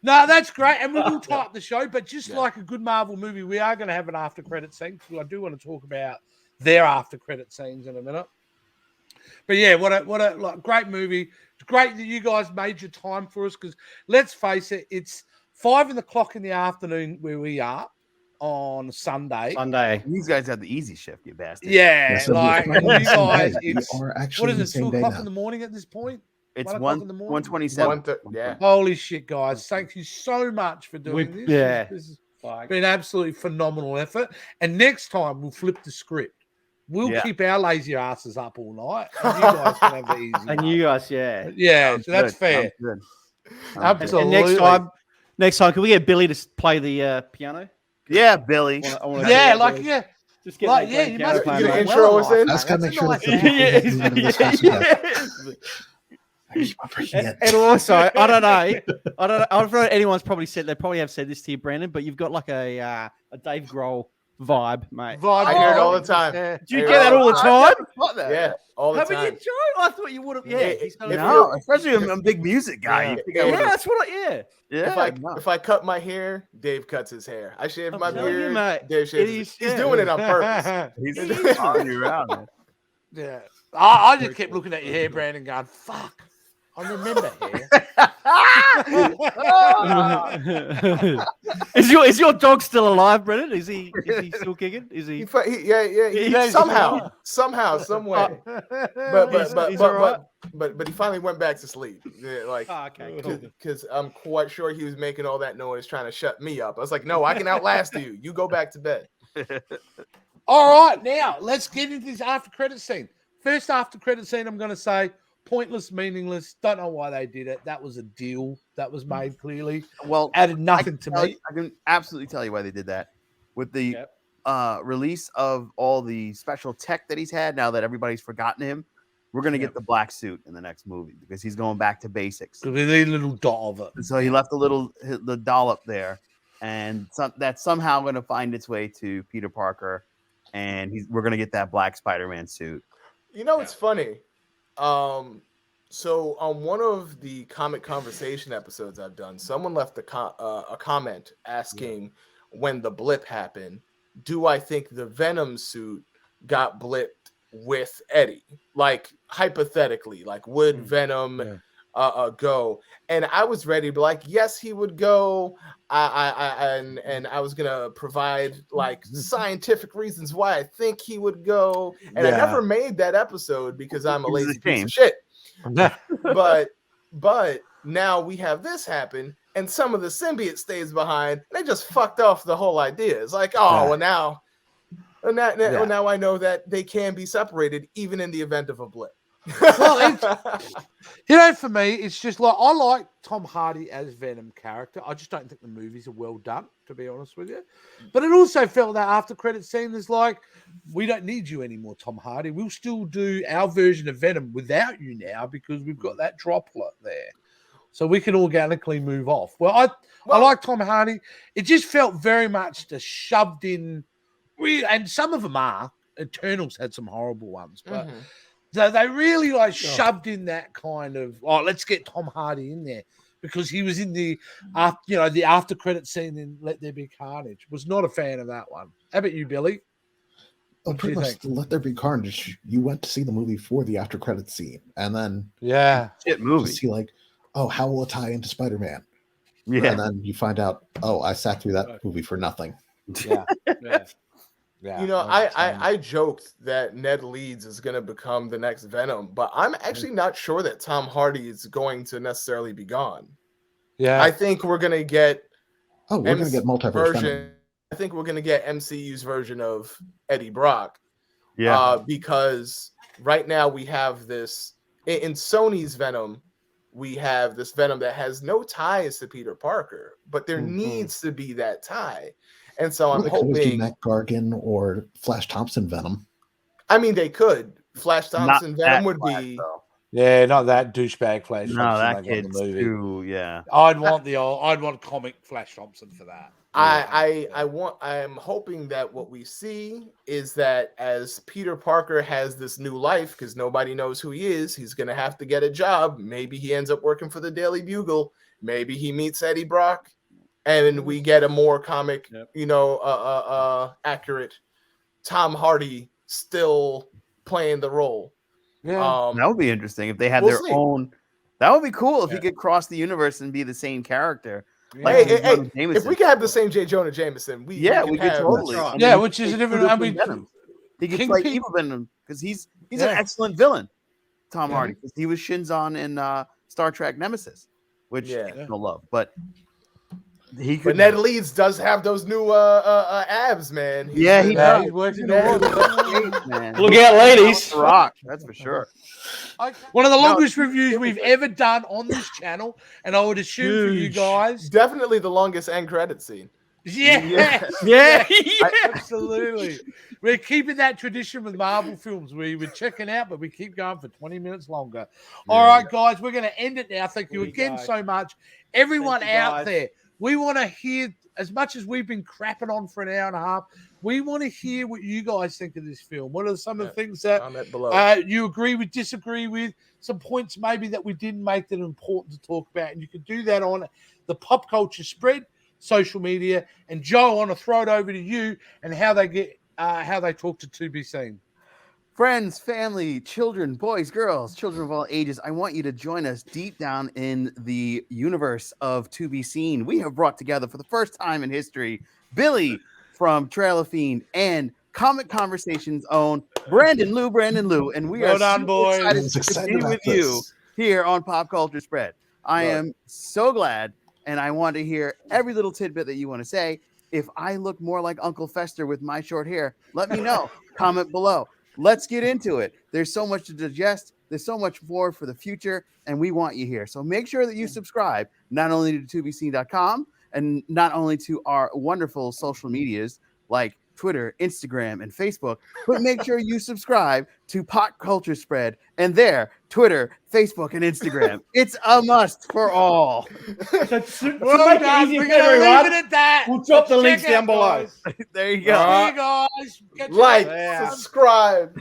No, that's great. And we will type the show, but just like a good Marvel movie, we are going to have an after credit scene. I do want to talk about their after credit scenes in a minute. But yeah, what a like, great movie. It's great that you guys made your time for us because let's face it, it's 5 o'clock in the afternoon where we are on Sunday. These guys have the easy shift, you bastard. Yeah, so like you guys, it's are what actually is it? 2 o'clock now. in the morning at this point. It's 1 in the morning? 1:27. Yeah. Holy shit, guys! Thank you so much for doing this. Yeah. This has been absolutely phenomenal effort. And next time we'll flip the script. We'll keep our lazy asses up all night. And you guys can have the easy. And you guys, yeah. Yeah, so that's fair. Good. Absolutely. And next time, can we get Billy to play the piano? Yeah, Billy. Just get like, that you must be You gonna intro us in? I just gotta make sure that and also, I don't know if anyone's probably said, they probably have said this to you, Brandon, but you've got like a Dave Grohl vibe, mate. I hear it all the time. Yeah. Do you get that all the time? Yeah, all the Haven't time. you, Joe? I thought you would have. Yeah, he's got No, especially I'm a big music guy. Yeah. You think I yeah, would've- that's what I. yeah. If I cut my hair, Dave cuts his hair. I shave my telling you, beard, mate, Dave shaves his. He's doing it on purpose. He's following you around. Man. Yeah. I just kept looking at your hair, Brandon, going, fuck. I remember hair. Is your dog still alive, Brennan? Is he still kicking? Is he? Yeah. Somehow, some way. But he finally went back to sleep. Yeah, like, okay, because I'm quite sure he was making all that noise trying to shut me up. I was like, no, I can outlast you. You go back to bed. All right, now let's get into this after credit scene. First after credit scene, I'm going to say pointless, meaningless. Don't know why they did it. That was a deal that was made clearly. Well, added nothing to me. I can absolutely tell you why they did that. With the release of all the special tech that he's had, now that everybody's forgotten him, we're going to get the black suit in the next movie because he's going back to basics. We need a little dot of it. So he left the dollop there, and that's somehow going to find its way to Peter Parker, and we're going to get that black Spider-Man suit. You know, it's funny. So on one of the comic conversation episodes I've done, someone left a comment asking when the blip happened, do I think the Venom suit got blipped with Eddie? Like, hypothetically, like, would Venom go? And I was ready to be like, yes, he would go. And I was gonna provide like scientific reasons why I think he would go. And I never made that episode because I'm a lazy piece of shit. But now we have this happen, and some of the symbiote stays behind. They just fucked off the whole idea. It's like, well, now I know that they can be separated even in the event of a blip. Well, for me, it's just like I like Tom Hardy as Venom character. I just don't think the movies are well done, to be honest with you. But it also felt that after credit scene is like, we don't need you anymore, Tom Hardy. We'll still do our version of Venom without you now because we've got that droplet there. So we can organically move off. Well, I like Tom Hardy. It just felt very much just shoved in. And some of them are. Eternals had some horrible ones, but they really shoved in that kind of, let's get Tom Hardy in there because he was in the after credit scene in Let There Be Carnage. Was not a fan of that one. How about you, Billy? Well, pretty much Let There Be Carnage. You went to see the movie for the after credit scene, and then shit movie. See how will it tie into Spider-Man? Yeah, and then you find out, I sat through that movie for nothing. Yeah. You know, I joked that Ned Leeds is going to become the next Venom, but I'm actually not sure that Tom Hardy is going to necessarily be gone. Yeah, I think we're going to get. We're going to get multiverse version. I think we're going to get MCU's version of Eddie Brock, Because right now we have this in Sony's Venom. We have this Venom that has no ties to Peter Parker, but there needs to be that tie. And so I'm hoping Matt Gargan or Flash Thompson Venom. I mean, they could. Flash Thompson Venom would be. Though. Yeah, not that douchebag Flash No, Thompson that kid's too. Yeah, I'd want comic Flash Thompson for that. I'm hoping that what we see is that as Peter Parker has this new life, because nobody knows who he is, he's gonna have to get a job. Maybe he ends up working for the Daily Bugle. Maybe he meets Eddie Brock, and we get a more comic, accurate Tom Hardy still playing the role. Yeah, that would be interesting if they had their own. That would be cool if he could cross the universe and be the same character. Like if we could have the same J. Jonah Jameson, we could totally. Which is a different. I mean, he could play evil Venom because he's an excellent villain. Tom Hardy, because he was Shinzon in Star Trek Nemesis, which no love, but. But Ned Leeds does have those new abs, man. He does. He's working on man. Look out, ladies. Rock, that's for sure. One of the longest reviews we've ever done on this channel, and I would assume for you guys, definitely the longest end credit scene. Yeah, absolutely. We're keeping that tradition with Marvel films. We were checking out, but we keep going for 20 minutes longer. All right, guys, we're going to end it now. Thank you again so much, everyone out there. We want to hear, as much as we've been crapping on for an hour and a half, we want to hear what you guys think of this film. What are some of the things that you agree with, disagree with, some points maybe that we didn't make that are important to talk about? And you can do that on the Pop Culture Spread, social media. And Joe, I want to throw it over to you and how they talk to be seen. Friends, family, children, boys, girls, children of all ages, I want you to join us deep down in the universe of To Be Seen. We have brought together for the first time in history Billy from Trail of Fiend and Comic Conversations' own Brandon Lou, and we are excited to be with you here on Pop Culture Spread. I am so glad, and I want to hear every little tidbit that you want to say. If I look more like Uncle Fester with my short hair, let me know. Comment below. Let's get into it. There's so much to digest. There's so much more for the future, and we want you here. So make sure that you subscribe, not only to tobeseen.com and not only to our wonderful social medias like Twitter, Instagram, and Facebook, but make sure you subscribe to Pop Culture Spread and their Twitter, Facebook, and Instagram. It's a must for all. We're going to leave it at that. We'll drop the links down below. There you go. See you guys. Like, subscribe.